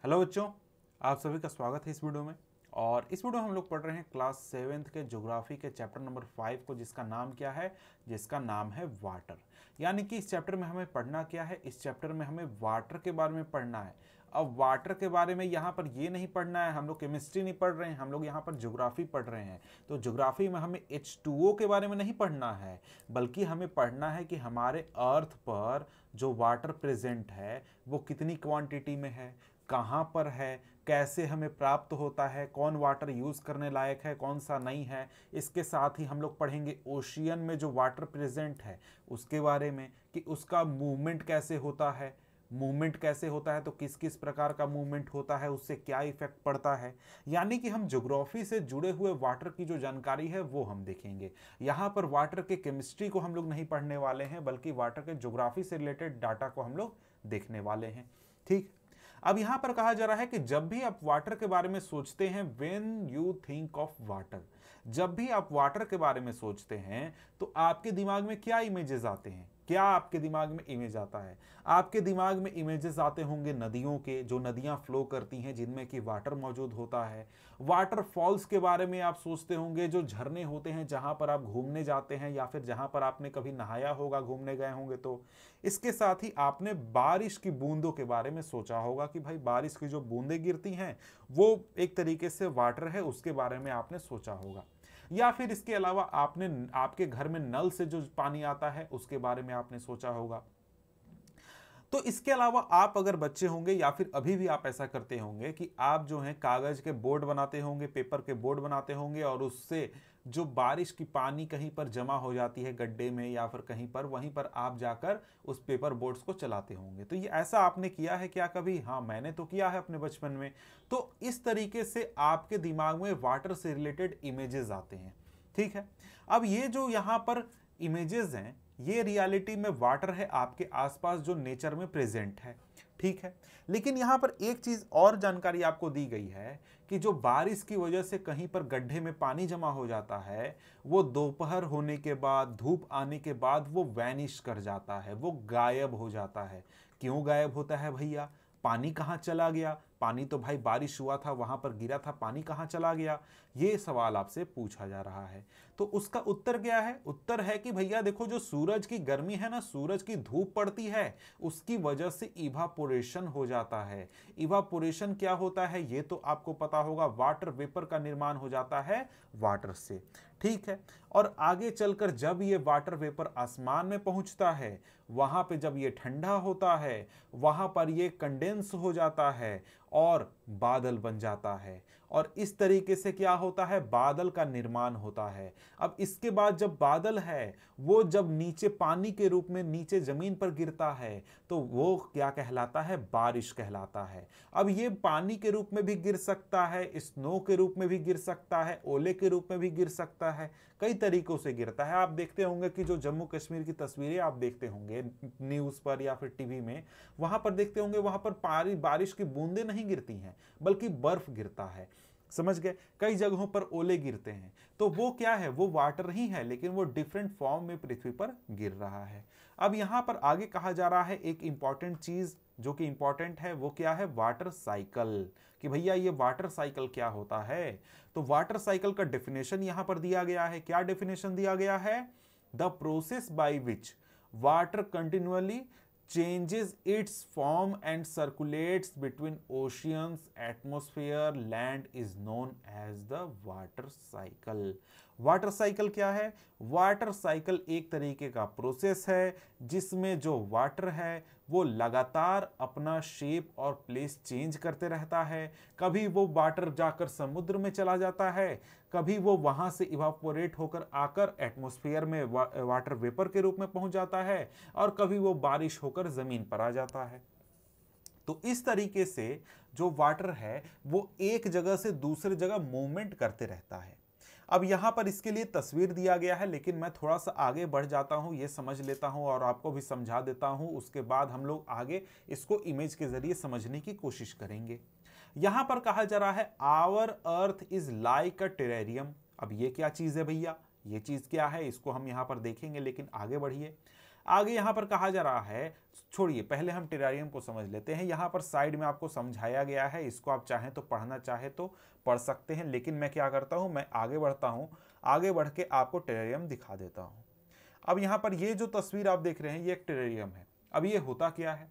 Hello बच्चों, आप सभी का स्वागत है इस वीडियो में। और इस वीडियो में हम लोग पढ़ रहे हैं क्लास 7th के ज्योग्राफी के चैप्टर नंबर 5 को, जिसका नाम क्या है? जिसका नाम है वाटर। यानी कि इस चैप्टर में हमें पढ़ना क्या है? इस चैप्टर में हमें वाटर के बारे में पढ़ना है। अब वाटर के बारे में यहाँ पर ये नहीं पढ़ना है, हम लोग केमिस्ट्री नहीं पढ़ रहे हैं, हम लोग यहाँ पर ज्योग्राफी पढ़ रहे हैं। तो ज्योग्राफी में हमें H2O के बारे में नहीं पढ़ना है, बल्कि हमें पढ़ना है कि हमारे अर्थ पर जो वाटर प्रेजेंट है वो कितनी क्वांटिटी में है, कहाँ पर है, कैसे हमें प्राप्त होता है, कौन वाटर यूज़ करने लायक है, कौन सा नहीं है। इसके साथ ही हम लोग पढ़ेंगे ओशियन में जो वाटर प्रेजेंट है उसके बारे में, कि उसका मूवमेंट कैसे होता है। मूवमेंट कैसे होता है तो किस किस प्रकार का मूवमेंट होता है, उससे क्या इफेक्ट पड़ता है। यानी कि हम ज्योग्राफी से जुड़े हुए वाटर की जो जानकारी है वो हम देखेंगे। यहाँ पर वाटर के केमिस्ट्री को हम लोग नहीं पढ़ने वाले हैं, बल्कि वाटर के ज्योग्राफी से रिलेटेड डाटा को हम लोग देखने वाले हैं। ठीक। अब यहां पर कहा जा रहा है कि जब भी आप वाटर के बारे में सोचते हैं, when you think of water, जब भी आप वाटर के बारे में सोचते हैं तो आपके दिमाग में क्या इमेजेस आते हैं? क्या आपके दिमाग में इमेज आता है? आपके दिमाग में इमेजेस आते होंगे नदियों के, जो नदियां फ्लो करती हैं जिनमें कि वाटर मौजूद होता है। वाटरफॉल्स के बारे में आप सोचते होंगे, जो झरने होते हैं जहां पर आप घूमने जाते हैं या फिर जहां पर आपने कभी नहाया होगा, घूमने गए होंगे तो। इसके साथ ही आपने बारिश की बूंदों के बारे में सोचा होगा कि भाई बारिश की जो बूंदें गिरती हैं वो एक तरीके से वाटर है, उसके बारे में आपने सोचा होगा। या फिर इसके अलावा आपने आपके घर में नल से जो पानी आता है उसके बारे में आपने सोचा होगा। तो इसके अलावा आप अगर बच्चे होंगे या फिर अभी भी आप ऐसा करते होंगे कि आप जो है कागज के बोर्ड बनाते होंगे, पेपर के बोर्ड बनाते होंगे, और उससे जो बारिश की पानी कहीं पर जमा हो जाती है गड्ढे में या फिर कहीं पर, वहीं पर आप जाकर उस पेपर बोर्ड्स को चलाते होंगे। तो ये ऐसा आपने किया है क्या कभी? हाँ, मैंने तो किया है अपने बचपन में। तो इस तरीके से आपके दिमाग में वाटर से रिलेटेड इमेजेस आते हैं। ठीक है। अब ये जो यहाँ पर इमेजेस हैं, ये रियलिटी में वाटर है आपके आसपास जो नेचर में प्रेजेंट है। ठीक है। लेकिन यहां पर एक चीज और जानकारी आपको दी गई है कि जो बारिश की वजह से कहीं पर गड्ढे में पानी जमा हो जाता है, वो दोपहर होने के बाद, धूप आने के बाद वो वैनिश कर जाता है, वो गायब हो जाता है। क्यों गायब होता है भैया? पानी कहाँ चला गया? पानी तो भाई बारिश हुआ था, वहां पर गिरा था, पानी कहाँ चला गया? ये सवाल आपसे पूछा जा रहा है। तो उसका उत्तर क्या है? उत्तर है कि भैया देखो, जो सूरज की गर्मी है ना, सूरज की धूप पड़ती है, उसकी वजह से इवापोरेशन हो जाता है। इवापोरेशन क्या होता है ये तो आपको पता होगा, वाटर वेपर का निर्माण हो जाता है वाटर से। ठीक है। और आगे चलकर जब ये वाटर वेपर आसमान में पहुंचता है, वहां पे जब ये ठंडा होता है, वहां पर ये कंडेंस हो जाता है और बादल बन जाता है। और इस तरीके से क्या होता है? बादल का निर्माण होता है। अब इसके बाद जब बादल है, वो जब नीचे पानी के रूप में नीचे जमीन पर गिरता है तो वो क्या कहलाता है? बारिश कहलाता है। अब ये पानी के रूप में भी गिर सकता है, स्नो के रूप में भी गिर सकता है, ओले के रूप में भी गिर सकता है, कई तरीकों से गिरता है। आप देखते होंगे कि जो जम्मू कश्मीर की तस्वीरें आप देखते होंगे न्यूज़ पर या फिर टीवी में, वहां पर देखते होंगे, वहां पर बारिश की बूंदें नहीं गिरती हैं, बल्कि बर्फ गिरता है। समझ गए? कई जगहों पर ओले गिरते हैं। तो वो क्या है? वो वाटर ही है, लेकिन वो डिफरेंट फॉर्म में पृथ्वी पर गिर रहा है। अब यहां पर आगे कहा जा रहा है एक इंपॉर्टेंट चीज जो कि इंपॉर्टेंट है, वो क्या है? Water cycle. कि भैया ये वाटर साइकिल क्या होता है? तो वाटर साइकिल का डेफिनेशन यहां पर दिया गया है। क्या डेफिनेशन दिया गया है? The process by which water continually changes its form and circulates between oceans, atmosphere, land is known as the water cycle. Water cycle क्या है? वाटर साइकिल एक तरीके का प्रोसेस है जिसमें जो वाटर है वो लगातार अपना शेप और प्लेस चेंज करते रहता है। कभी वो वाटर जाकर समुद्र में चला जाता है, कभी वो वहां से इवापोरेट होकर आकर एटमॉस्फेयर में वाटर वेपर के रूप में पहुंच जाता है, और कभी वो बारिश होकर जमीन पर आ जाता है। तो इस तरीके से जो वाटर है वो एक जगह से दूसरी जगह मूवमेंट करते रहता है। अब यहां पर इसके लिए तस्वीर दिया गया है, लेकिन मैं थोड़ा सा आगे बढ़ जाता हूं, ये समझ लेता हूं और आपको भी समझा देता हूं। उसके बाद हम लोग आगे इसको इमेज के जरिए समझने की कोशिश करेंगे। यहां पर कहा जा रहा है our earth is like a terrarium. अब ये क्या चीज है भैया? ये चीज क्या है इसको हम यहां पर देखेंगे, लेकिन आगे बढ़िए। आगे यहाँ पर कहा जा रहा है, छोड़िए पहले हम टेरारियम को समझ लेते हैं। यहाँ पर साइड में आपको समझाया गया है, इसको आप चाहें तो पढ़ना चाहे तो पढ़ सकते हैं, लेकिन मैं क्या करता हूँ, मैं आगे बढ़ता हूँ, आगे बढ़ के आपको टेरारियम दिखा देता हूँ। अब यहाँ पर ये जो तस्वीर आप देख रहे हैं ये एक टेरारियम है। अब ये होता क्या है,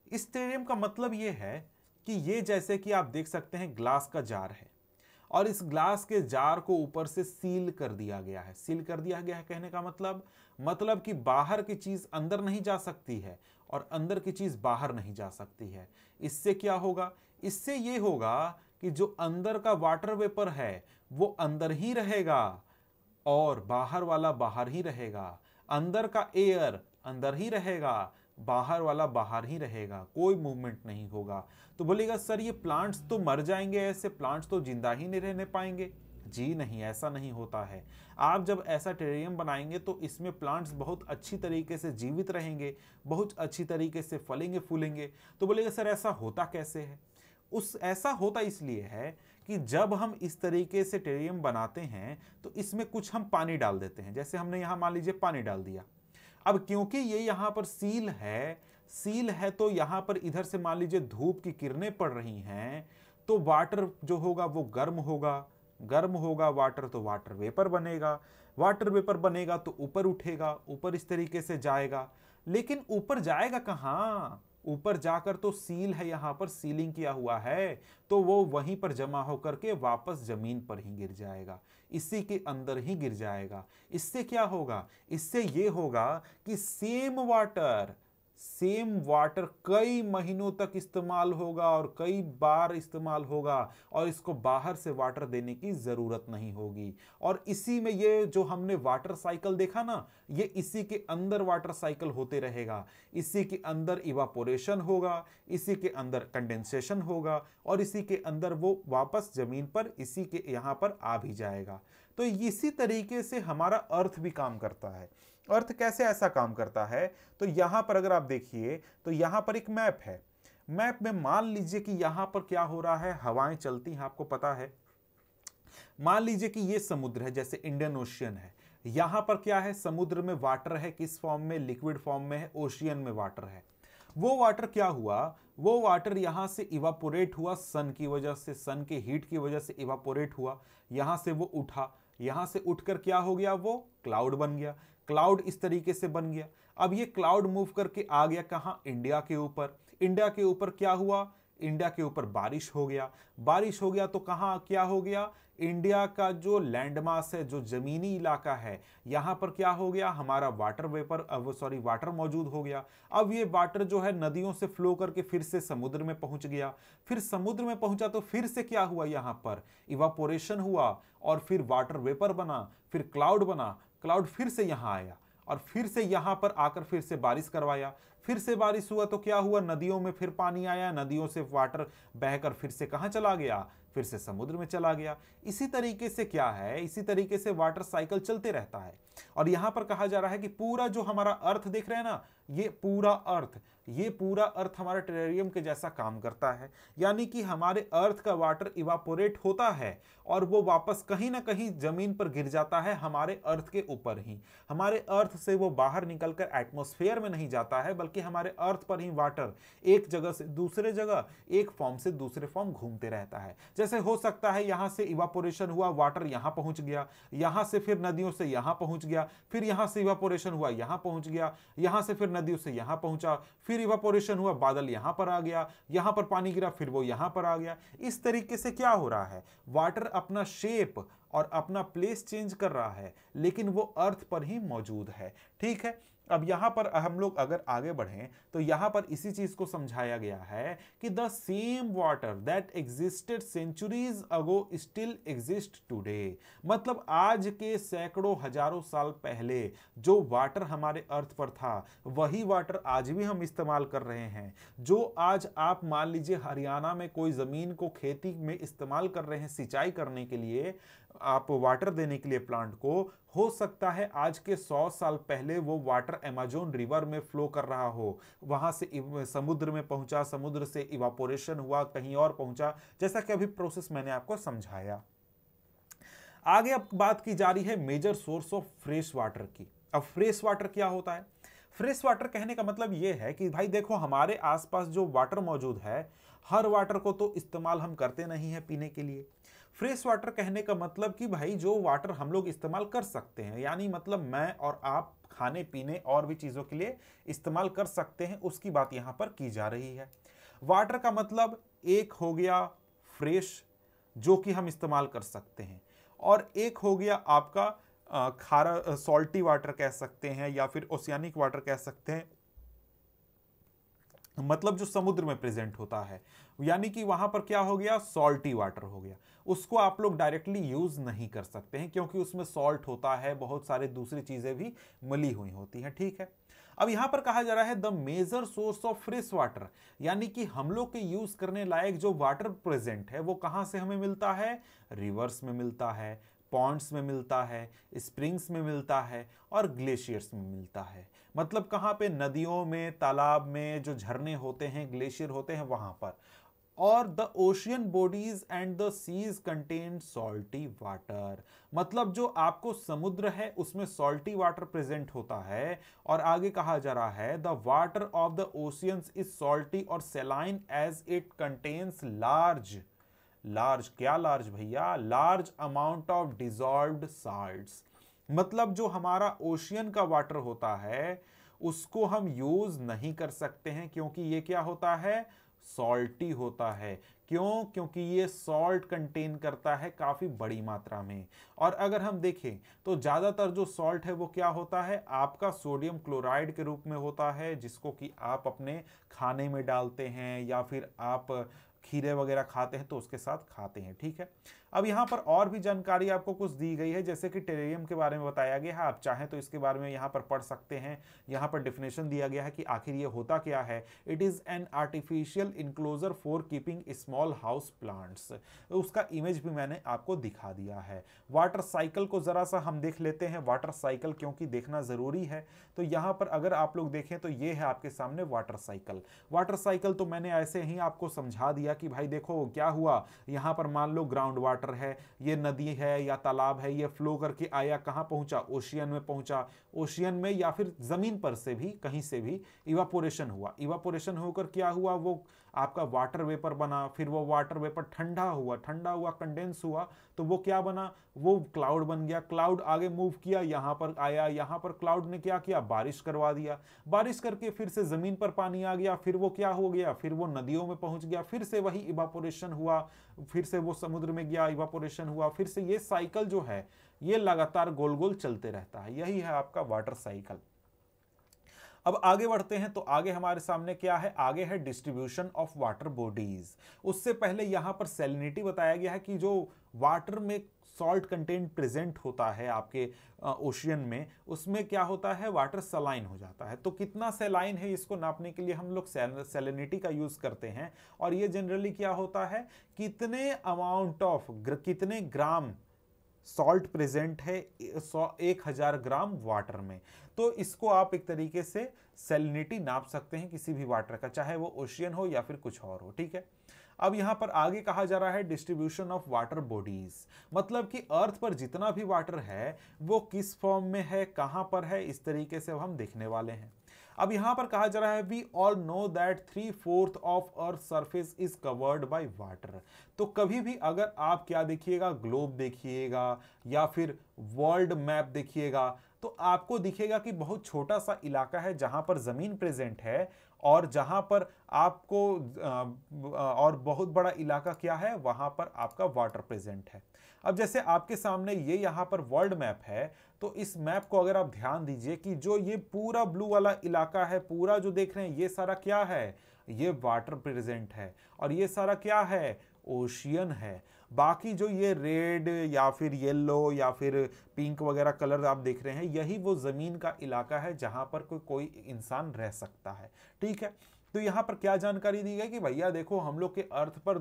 इस टेरारियम का मतलब ये है कि ये जैसे कि आप देख सकते हैं ग्लास का जार है और इस ग्लास के जार को ऊपर से सील कर दिया गया है। सील कर दिया गया है कहने का मतलब कि बाहर की चीज अंदर नहीं जा सकती है और अंदर की चीज बाहर नहीं जा सकती है। इससे क्या होगा, इससे ये होगा कि जो अंदर का वाटर वेपर है वो अंदर ही रहेगा और बाहर वाला बाहर ही रहेगा। अंदर का एयर अंदर ही रहेगा, बाहर वाला बाहर ही रहेगा, कोई मूवमेंट नहीं होगा। तो बोलेगा सर ये प्लांट्स तो मर जाएंगे, ऐसे प्लांट्स तो जिंदा ही नहीं रहने पाएंगे। जी नहीं, ऐसा नहीं होता है। आप जब ऐसा टेरेरियम बनाएंगे तो इसमें प्लांट्स बहुत अच्छी तरीके से जीवित रहेंगे, बहुत अच्छी तरीके से फलेंगे फूलेंगे। तो बोलेगा सर ऐसा होता कैसे है, ऐसा होता इसलिए है कि जब हम इस तरीके से टेरेरियम बनाते हैं तो इसमें कुछ हम पानी डाल देते हैं। जैसे हमने यहाँ मान लीजिए पानी डाल दिया। अब क्योंकि ये यहाँ पर सील है तो यहाँ पर इधर से मान लीजिए धूप की किरणें पड़ रही हैं तो वाटर जो होगा वो गर्म होगा वाटर, तो वाटर वेपर बनेगा। वाटर वेपर बनेगा तो ऊपर उठेगा, ऊपर इस तरीके से जाएगा। लेकिन ऊपर जाएगा कहाँ, ऊपर जाकर तो सील है, यहाँ पर सीलिंग किया हुआ है, तो वो वहीं पर जमा होकर के वापस जमीन पर ही गिर जाएगा, इसी के अंदर ही गिर जाएगा। इससे क्या होगा, इससे ये होगा कि सेम वाटर कई महीनों तक इस्तेमाल होगा और कई बार इस्तेमाल होगा और इसको बाहर से वाटर देने की जरूरत नहीं होगी। और इसी में ये जो हमने वाटर साइकिल देखा ना, ये इसी के अंदर वाटर साइकिल होते रहेगा। इसी के अंदर इवापोरेशन होगा, इसी के अंदर कंडेंसेशन होगा और इसी के अंदर वो वापस जमीन पर इसी के यहाँ पर आ भी जाएगा। तो इसी तरीके से हमारा अर्थ भी काम करता है। अर्थ कैसे ऐसा काम करता है, तो यहां पर अगर आप देखिए तो यहां पर एक मैप है। मैप में मान लीजिए कि यहां पर क्या हो रहा है, हवाएं चलती हैं, आपको पता है। मान लीजिए कि ये समुद्र है, जैसे इंडियन ओशियन है। यहां पर क्या है, समुद्र में वाटर है, किस फॉर्म में, लिक्विड फॉर्म में है। ओशियन में वाटर है। वो वाटर क्या हुआ, वो वाटर यहां से इवापोरेट हुआ, सन की वजह से, सन के हीट की वजह से इवापोरेट हुआ। यहां से वो उठा, यहां से उठकर क्या हो गया, वो क्लाउड बन गया। क्लाउड इस तरीके से बन गया। अब ये क्लाउड मूव करके आ गया कहां, इंडिया के ऊपर। इंडिया के ऊपर क्या हुआ, इंडिया के ऊपर बारिश हो गया। बारिश हो गया तो कहां क्या हो गया, इंडिया का जो लैंड मास है, जो जमीनी इलाका है, यहां पर क्या हो गया, हमारा वाटर वेपर, वाटर मौजूद हो गया। अब ये वाटर जो है नदियों से फ्लो करके फिर से समुद्र में पहुंच गया। फिर समुद्र में पहुंचा तो फिर से क्या हुआ, यहां पर इवापोरेशन हुआ और फिर वाटर वेपर बना, फिर क्लाउड बना। क्लाउड फिर से यहां आया और फिर से यहां पर आकर फिर से बारिश करवाया। फिर से बारिश हुआ तो क्या हुआ, नदियों में फिर पानी आया, नदियों से वाटर बहकर फिर से कहां चला गया, फिर से समुद्र में चला गया। इसी तरीके से क्या है, इसी तरीके से वाटर साइकिल चलते रहता है। और यहां पर कहा जा रहा है कि पूरा जो हमारा अर्थ देख रहे हैं ना, ये पूरा अर्थ हमारा टेरेरियम के जैसा काम करता है। यानी कि हमारे अर्थ का वाटर इवापोरेट होता है और वो वापस कहीं ना कहीं जमीन पर गिर जाता है, हमारे अर्थ के ऊपर ही। हमारे अर्थ से वो बाहर निकलकर एटमॉस्फेयर में नहीं जाता है, बल्कि हमारे अर्थ पर ही वाटर एक जगह से दूसरे जगह, एक फॉर्म से दूसरे फॉर्म घूमते रहता है। जैसे हो सकता है यहां से इवापोरेशन हुआ, वाटर यहां पहुंच गया, यहां से फिर नदियों से यहां पहुंच गया, फिर यहां से इवापोरेशन हुआ, यहां पहुंच गया, यहां से फिर नदियों से यहां पहुंचा, फिर इवापोरेशन हुआ, बादल यहां पर आ गया, यहां पर पानी गिरा, फिर वो यहां पर आ गया। इस तरीके से क्या हो रहा है, वाटर अपना शेप और अपना प्लेस चेंज कर रहा है, लेकिन वो अर्थ पर ही मौजूद है। ठीक है, अब यहां पर हम लोग अगर आगे बढ़ें तो यहां पर इसी चीज को समझाया गया है कि the same water that existed centuries ago still exist today. मतलब आज के सैकड़ों हजारों साल पहले जो वाटर हमारे अर्थ पर था, वही वाटर आज भी हम इस्तेमाल कर रहे हैं। जो आज आप मान लीजिए हरियाणा में कोई जमीन को खेती में इस्तेमाल कर रहे हैं, सिंचाई करने के लिए, आप वाटर देने के लिए प्लांट को, हो सकता है आज के 100 साल पहले वो वाटर अमेज़न रिवर में फ्लो कर रहा हो, वहां से समुद्र में पहुंचा, समुद्र से इवापोरेशन हुआ, कहीं और पहुंचा, जैसा कि अभी प्रोसेस मैंने आपको समझाया। आगे अब बात की जा रही है major source of fresh water की। अब फ्रेश वाटर क्या होता है, फ्रेश वाटर कहने का मतलब ये है कि भाई देखो हमारे आसपास जो वाटर मौजूद है, हर वाटर को तो इस्तेमाल हम करते नहीं है पीने के लिए। फ्रेश वाटर कहने का मतलब कि भाई जो वाटर हम लोग इस्तेमाल कर सकते हैं, यानी मतलब मैं और आप खाने पीने और भी चीज़ों के लिए इस्तेमाल कर सकते हैं, उसकी बात यहाँ पर की जा रही है। वाटर का मतलब एक हो गया फ्रेश जो कि हम इस्तेमाल कर सकते हैं, और एक हो गया आपका खारा सॉल्टी वाटर कह सकते हैं या फिर ओशियानिक वाटर कह सकते हैं, मतलब जो समुद्र में प्रेजेंट होता है, यानी कि वहां पर क्या हो गया, सॉल्टी वाटर हो गया। उसको आप लोग डायरेक्टली यूज नहीं कर सकते हैं क्योंकि उसमें सॉल्ट होता है, बहुत सारे दूसरी चीजें भी मिली हुई होती हैं, ठीक है। अब यहां पर कहा जा रहा है the major source of fresh water, यानी कि हम लोग के यूज करने लायक जो वाटर प्रेजेंट है वो कहां से हमें मिलता है, रिवर्स में मिलता है, पॉन्ड्स में मिलता है, स्प्रिंग्स में मिलता है और ग्लेशियर्स में मिलता है। मतलब कहां पे, नदियों में, तालाब में, जो झरने होते हैं, ग्लेशियर होते हैं, वहां पर। और the ocean bodies and the seas contain salty water, मतलब जो आपको समुद्र है उसमें सॉल्टी वाटर प्रेजेंट होता है। और आगे कहा जा रहा है the water of the oceans is salty और saline as it contains large, large क्या लार्ज भैया, large amount of dissolved salts. मतलब जो हमारा ओशियन का वाटर होता है उसको हम यूज नहीं कर सकते हैं क्योंकि ये क्या होता है, सॉल्टी होता है। क्यों, क्योंकि ये सॉल्ट कंटेन करता है काफी बड़ी मात्रा में। और अगर हम देखें तो ज्यादातर जो सॉल्ट है वो क्या होता है, आपका सोडियम क्लोराइड के रूप में होता है, जिसको कि आप अपने खाने में डालते हैं या फिर आप खीरे वगैरह खाते हैं तो उसके साथ खाते हैं, ठीक है। अब यहाँ पर और भी जानकारी आपको कुछ दी गई है, जैसे कि टेरेरियम के बारे में बताया गया है, आप चाहें तो इसके बारे में यहाँ पर पढ़ सकते हैं। यहाँ पर डिफिनेशन दिया गया है कि आखिर ये होता क्या है। It is an artificial enclosure for keeping small house plants, उसका इमेज भी मैंने आपको दिखा दिया है। वाटर साइकिल को जरा सा हम देख लेते हैं, वाटर साइकिल क्योंकि देखना जरूरी है। तो यहाँ पर अगर आप लोग देखें तो ये है आपके सामने वाटर साइकिल। वाटर साइकिल तो मैंने ऐसे ही आपको समझा दिया कि भाई देखो क्या हुआ, यहाँ पर मान लो ग्राउंड वाटर है, ये नदी है या तालाब है, ये फ्लो करके आया, कहां पहुंचा, ओशियन में पहुंचा। ओशियन में या फिर जमीन पर से भी कहीं से भी इवापोरेशन हुआ, इवापोरेशन होकर क्या हुआ, वो आपका वाटर वेपर बना, फिर वो वाटर वेपर ठंडा हुआ, ठंडा हुआ कंडेंस हुआ, तो वो क्या बना, वो क्लाउड बन गया। क्लाउड आगे मूव किया, यहां पर आया, यहां पर क्लाउड ने क्या किया, बारिश करवा दिया, बारिश करके फिर से जमीन पर पानी आ गया, फिर वो क्या हो गया, फिर वो नदियों में पहुंच गया, फिर से वही इवापोरेशन हुआ, फिर से वो समुद्र में गया, इवापोरेशन हुआ, फिर से ये साइकिल जो है ये लगातार गोल गोल चलते रहता है। यही है आपका वाटर साइकिल। अब आगे बढ़ते हैं तो आगे हमारे सामने क्या है, आगे है डिस्ट्रीब्यूशन ऑफ वाटर बॉडीज। उससे पहले यहां पर सैलिनिटी बताया गया है कि जो वाटर में सॉल्ट कंटेंट प्रेजेंट होता है आपके ओशियन में, उसमें क्या होता है, वाटर सलाइन हो जाता है। तो कितना सलाइन है इसको नापने के लिए हम लोग सैलिनिटी का यूज करते हैं। और ये जनरली क्या होता है, कितने अमाउंट ऑफ कितने ग्राम सॉल्ट प्रेजेंट है 1000 ग्राम वाटर में। तो इसको आप एक तरीके से सैलिनिटी नाप सकते हैं किसी भी वाटर का, चाहे वो ओशियन हो या फिर कुछ और हो, ठीक है। अब यहां पर आगे कहा जा रहा है डिस्ट्रीब्यूशन ऑफ वाटर बॉडीज, मतलब कि अर्थ पर जितना भी वाटर है वो किस फॉर्म में है, कहां पर है, इस तरीके से हम देखने वाले हैं। अब यहां पर कहा जा रहा है we all know that 3/4 of earth surface is covered by water. तो कभी भी अगर आप क्या देखिएगा, ग्लोब देखिएगा या फिर वर्ल्ड मैप देखिएगा, तो आपको दिखेगा कि बहुत छोटा सा इलाका है जहां पर जमीन प्रेजेंट है, और जहां पर आपको और बहुत बड़ा इलाका क्या है, वहां पर आपका वाटर प्रेजेंट है। अब जैसे आपके सामने ये यहाँ पर वर्ल्ड मैप है, तो इस मैप को अगर आप ध्यान दीजिए कि जो ये पूरा ब्लू वाला इलाका है, पूरा जो देख रहे हैं ये सारा क्या है, ये वाटर प्रेजेंट है। और ये सारा क्या है, ओशियन है। बाकी जो ये रेड या फिर येलो या फिर पिंक वगैरह कलर आप देख रहे हैं, यही वो जमीन का इलाका है जहां पर कोई इंसान रह सकता है, ठीक है। तो यहां पर क्या जानकारी दी गई कि भैया देखो हम लोग के अर्थ पर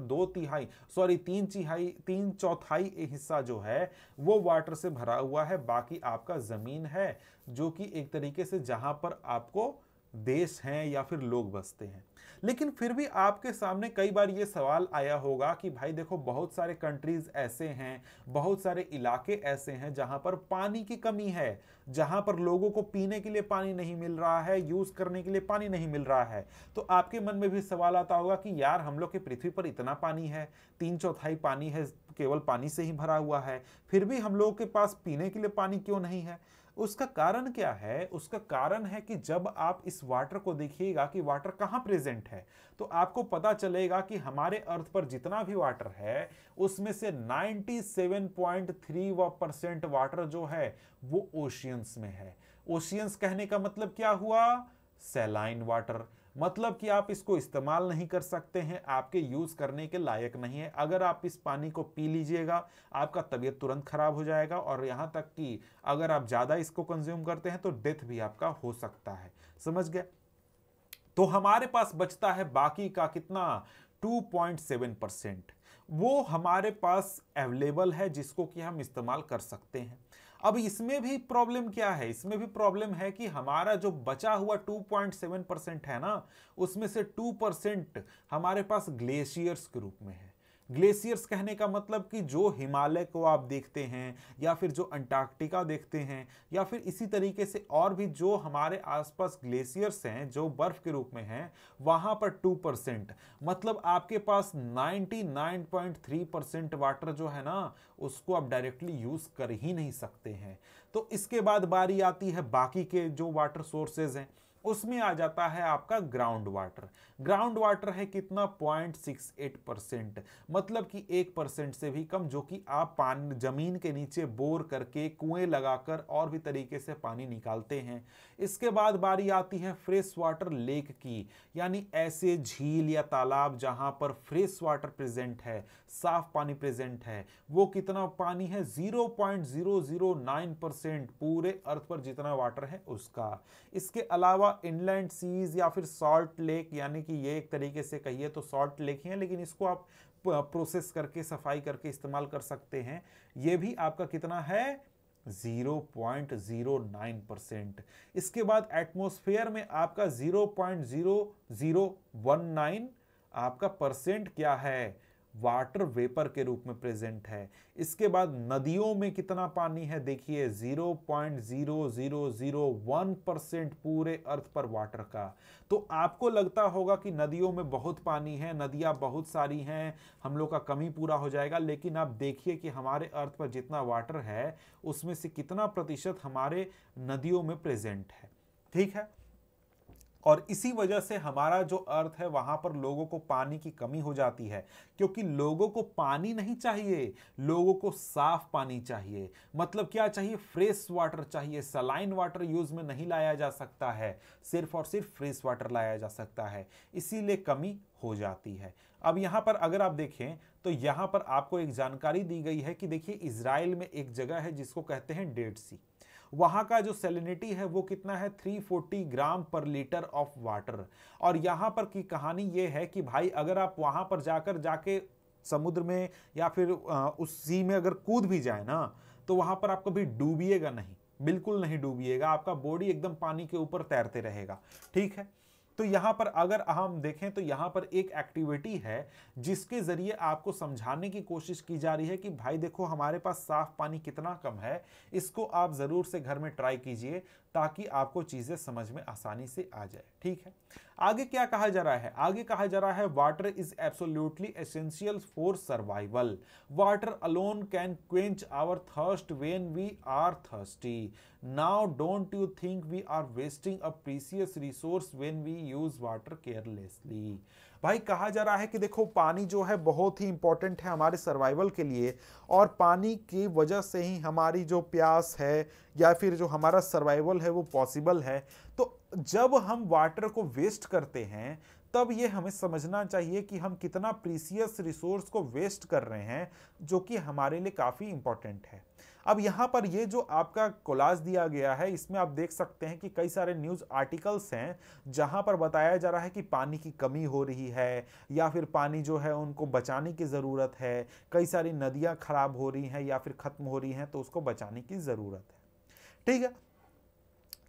3 चौथाई हिस्सा जो है वो वाटर से भरा हुआ है, बाकी आपका जमीन है जो कि एक तरीके से जहां पर आपको देश हैं या फिर लोग बसते हैं। लेकिन फिर भी आपके सामने कई बार ये सवाल आया होगा कि भाई देखो बहुत सारे कंट्रीज ऐसे हैं, बहुत सारे इलाके ऐसे हैं जहां पर पानी की कमी है, जहां पर लोगों को पीने के लिए पानी नहीं मिल रहा है, यूज करने के लिए पानी नहीं मिल रहा है। तो आपके मन में भी सवाल आता होगा कि यार हम लोग की पृथ्वी पर इतना पानी है, 3/4 पानी है, केवल पानी से ही भरा हुआ है, फिर भी हम लोगों के पास पीने के लिए पानी क्यों नहीं है? उसका कारण क्या है? उसका कारण है कि जब आप इस वाटर को देखिएगा कि वाटर कहाँ प्रेजेंट है, तो आपको पता चलेगा कि हमारे अर्थ पर जितना भी वाटर है उसमें से 97.3% वाटर जो है वो ओशियंस में है। ओशियंस कहने का मतलब क्या हुआ? सैलाइन वाटर, मतलब कि आप इसको इस्तेमाल नहीं कर सकते हैं, आपके यूज करने के लायक नहीं है। अगर आप इस पानी को पी लीजिएगा आपका तबीयत तुरंत खराब हो जाएगा, और यहां तक कि अगर आप ज्यादा इसको कंज्यूम करते हैं तो डेथ भी आपका हो सकता है। समझ गए? तो हमारे पास बचता है बाकी का कितना? 2.7%। वो हमारे पास अवेलेबल है जिसको कि हम इस्तेमाल कर सकते हैं। अब इसमें भी प्रॉब्लम क्या है? इसमें भी प्रॉब्लम है कि हमारा जो बचा हुआ 2.7% है ना, उसमें से 2% हमारे पास ग्लेशियर्स के रूप में है। ग्लेशियर्स कहने का मतलब कि जो हिमालय को आप देखते हैं, या फिर जो अंटार्कटिका देखते हैं, या फिर इसी तरीके से और भी जो हमारे आसपास ग्लेशियर्स हैं जो बर्फ के रूप में हैं, वहां पर 2%, मतलब आपके पास 99.3% वाटर जो है ना उसको आप डायरेक्टली यूज कर ही नहीं सकते हैं। तो इसके बाद बारी आती है बाकी के जो वाटर सोर्सेज हैं, उसमें आ जाता है आपका ग्राउंड वाटर। ग्राउंड वाटर है कितना? 0.68%, मतलब कि 1% से भी कम, जो कि आप पानी जमीन के नीचे बोर करके, कुएं लगाकर और भी तरीके से पानी निकालते हैं। इसके बाद बारी आती है फ्रेश वाटर लेक की, यानी ऐसे झील या तालाब जहां पर फ्रेश वाटर प्रेजेंट है, साफ पानी प्रेजेंट है। वो कितना पानी है? 0.009% पूरे अर्थ पर जितना वाटर है उसका। इसके अलावा इनलैंड सीज या फिर सॉल्ट लेक, यानी कि ये एक तरीके से कहिए तो सॉल्ट लेक ही है, लेकिन इसको आप प्रोसेस करके, सफाई करके इस्तेमाल कर सकते हैं। ये भी आपका कितना है? 0.09%। इसके बाद एटमॉस्फेयर में आपका 0.0019 आपका परसेंट क्या है? वाटर वेपर के रूप में प्रेजेंट है। इसके बाद नदियों में कितना पानी है? देखिए 0.0001% पूरे अर्थ पर वाटर का। तो आपको लगता होगा कि नदियों में बहुत पानी है, नदियां बहुत सारी हैं, हम लोग का कमी पूरा हो जाएगा, लेकिन आप देखिए कि हमारे अर्थ पर जितना वाटर है उसमें से कितना प्रतिशत हमारे नदियों में प्रेजेंट है। ठीक है, और इसी वजह से हमारा जो अर्थ है वहां पर लोगों को पानी की कमी हो जाती है, क्योंकि लोगों को पानी नहीं चाहिए, लोगों को साफ पानी चाहिए। मतलब क्या चाहिए? फ्रेश वाटर चाहिए। सलाइन वाटर यूज में नहीं लाया जा सकता है, सिर्फ और सिर्फ फ्रेश वाटर लाया जा सकता है, इसीलिए कमी हो जाती है। अब यहां पर अगर आप देखें तो यहां पर आपको एक जानकारी दी गई है कि देखिए इजराइल में एक जगह है जिसको कहते हैं डेड सी। वहां का जो सैलिनिटी है वो कितना है? 340 ग्राम पर लीटर ऑफ वाटर। और यहां पर की कहानी ये है कि भाई अगर आप वहां पर जाके समुद्र में या फिर उस सी में अगर कूद भी जाए ना, तो वहां पर आप कभी डूबिएगा नहीं, बिल्कुल नहीं डूबिएगा, आपका बॉडी एकदम पानी के ऊपर तैरते रहेगा। ठीक है, तो यहां पर अगर हम देखें तो यहां पर एक एक्टिविटी है जिसके जरिए आपको समझाने की कोशिश की जा रही है कि भाई देखो हमारे पास साफ पानी कितना कम है। इसको आप जरूर से घर में ट्राई कीजिए ताकि आपको चीजें समझ में आसानी से आ जाए। ठीक है, आगे क्या कहा जा रहा है? आगे कहा जा रहा है water is absolutely essential for survival. Water alone can quench our thirst when we are thirsty. Now don't you think we are wasting a precious resource when we use water carelessly. भाई कहा जा रहा है कि देखो पानी जो है बहुत ही इंपॉर्टेंट है हमारे सर्वाइवल के लिए, और पानी की वजह से ही हमारी जो प्यास है या फिर जो हमारा सर्वाइवल है वो पॉसिबल है। तो जब हम वाटर को वेस्ट करते हैं तब ये हमें समझना चाहिए कि हम कितना प्रीशियस रिसोर्स को वेस्ट कर रहे हैं, जो कि हमारे लिए काफ़ी इंपॉर्टेंट है। अब यहाँ पर ये जो आपका कोलाज दिया गया है इसमें आप देख सकते हैं कि कई सारे न्यूज़ आर्टिकल्स हैं जहाँ पर बताया जा रहा है कि पानी की कमी हो रही है, या फिर पानी जो है उनको बचाने की ज़रूरत है, कई सारी नदियाँ खराब हो रही हैं या फिर ख़त्म हो रही हैं तो उसको बचाने की ज़रूरत है। ठीक है,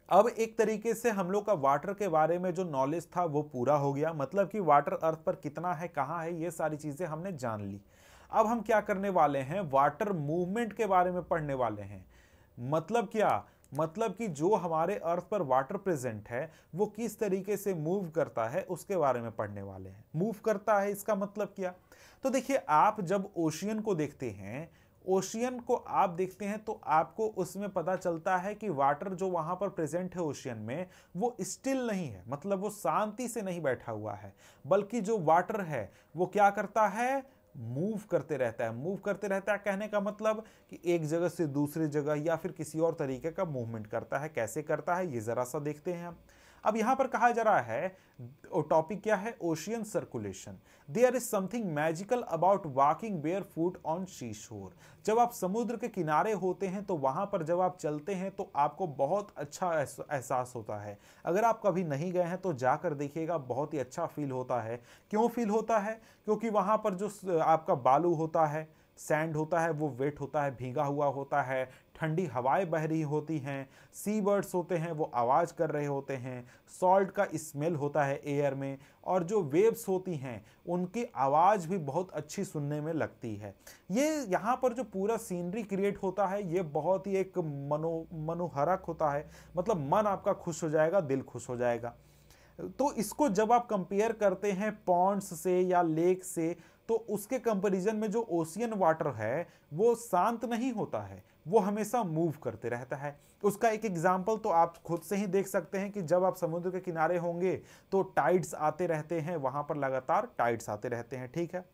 अब एक तरीके से हम लोग का वाटर के बारे में जो नॉलेज था वो पूरा हो गया, मतलब कि वाटर अर्थ पर कितना है, कहाँ है, ये सारी चीजें हमने जान ली। अब हम क्या करने वाले हैं, वाटर मूवमेंट के बारे में पढ़ने वाले हैं। मतलब क्या, मतलब कि जो हमारे अर्थ पर वाटर प्रेजेंट है वो किस तरीके से मूव करता है उसके बारे में पढ़ने वाले हैं। मूव करता है इसका मतलब क्या, तो देखिए आप जब ओशियन को देखते हैं, ओशियन को आप देखते हैं तो आपको उसमें पता चलता है कि वाटर जो वहां पर प्रेजेंट है ओशियन में वो स्टिल नहीं है, मतलब वो शांति से नहीं बैठा हुआ है, बल्कि जो वाटर है वो क्या करता है, मूव करते रहता है। मूव करते रहता है कहने का मतलब कि एक जगह से दूसरी जगह या फिर किसी और तरीके का मूवमेंट करता है। कैसे करता है ये जरा सा देखते हैं हम। अब यहां पर कहा जा रहा है, टॉपिक क्या है, ocean circulation. There is something magical about walking bare foot on seashore. जब आप समुद्र के किनारे होते हैं तो वहां पर जब आप चलते हैं तो आपको बहुत अच्छा एहसास होता है। अगर आप कभी नहीं गए हैं तो जाकर देखिएगा, बहुत ही अच्छा फील होता है। क्यों फील होता है, क्योंकि वहां पर जो आपका बालू होता है, सैंड होता है, वो वेट होता है, भीगा हुआ होता है, ठंडी हवाएं बह रही होती हैं, सी बर्ड्स होते हैं वो आवाज़ कर रहे होते हैं, सॉल्ट का स्मेल होता है एयर में, और जो वेव्स होती हैं उनकी आवाज़ भी बहुत अच्छी सुनने में लगती है। ये यहाँ पर जो पूरा सीनरी क्रिएट होता है ये बहुत ही एक मनोहरक होता है, मतलब मन आपका खुश हो जाएगा, दिल खुश हो जाएगा। तो इसको जब आप कंपेयर करते हैं पॉन्ड्स से या लेक से, तो उसके कंपैरिजन में जो ओशियन वाटर है वो शांत नहीं होता है, वो हमेशा मूव करते रहता है। उसका एक एग्जाम्पल तो आप खुद से ही देख सकते हैं कि जब आप समुद्र के किनारे होंगे तो टाइड्स आते रहते हैं, वहां पर लगातार टाइड्स आते रहते हैं, ठीक है।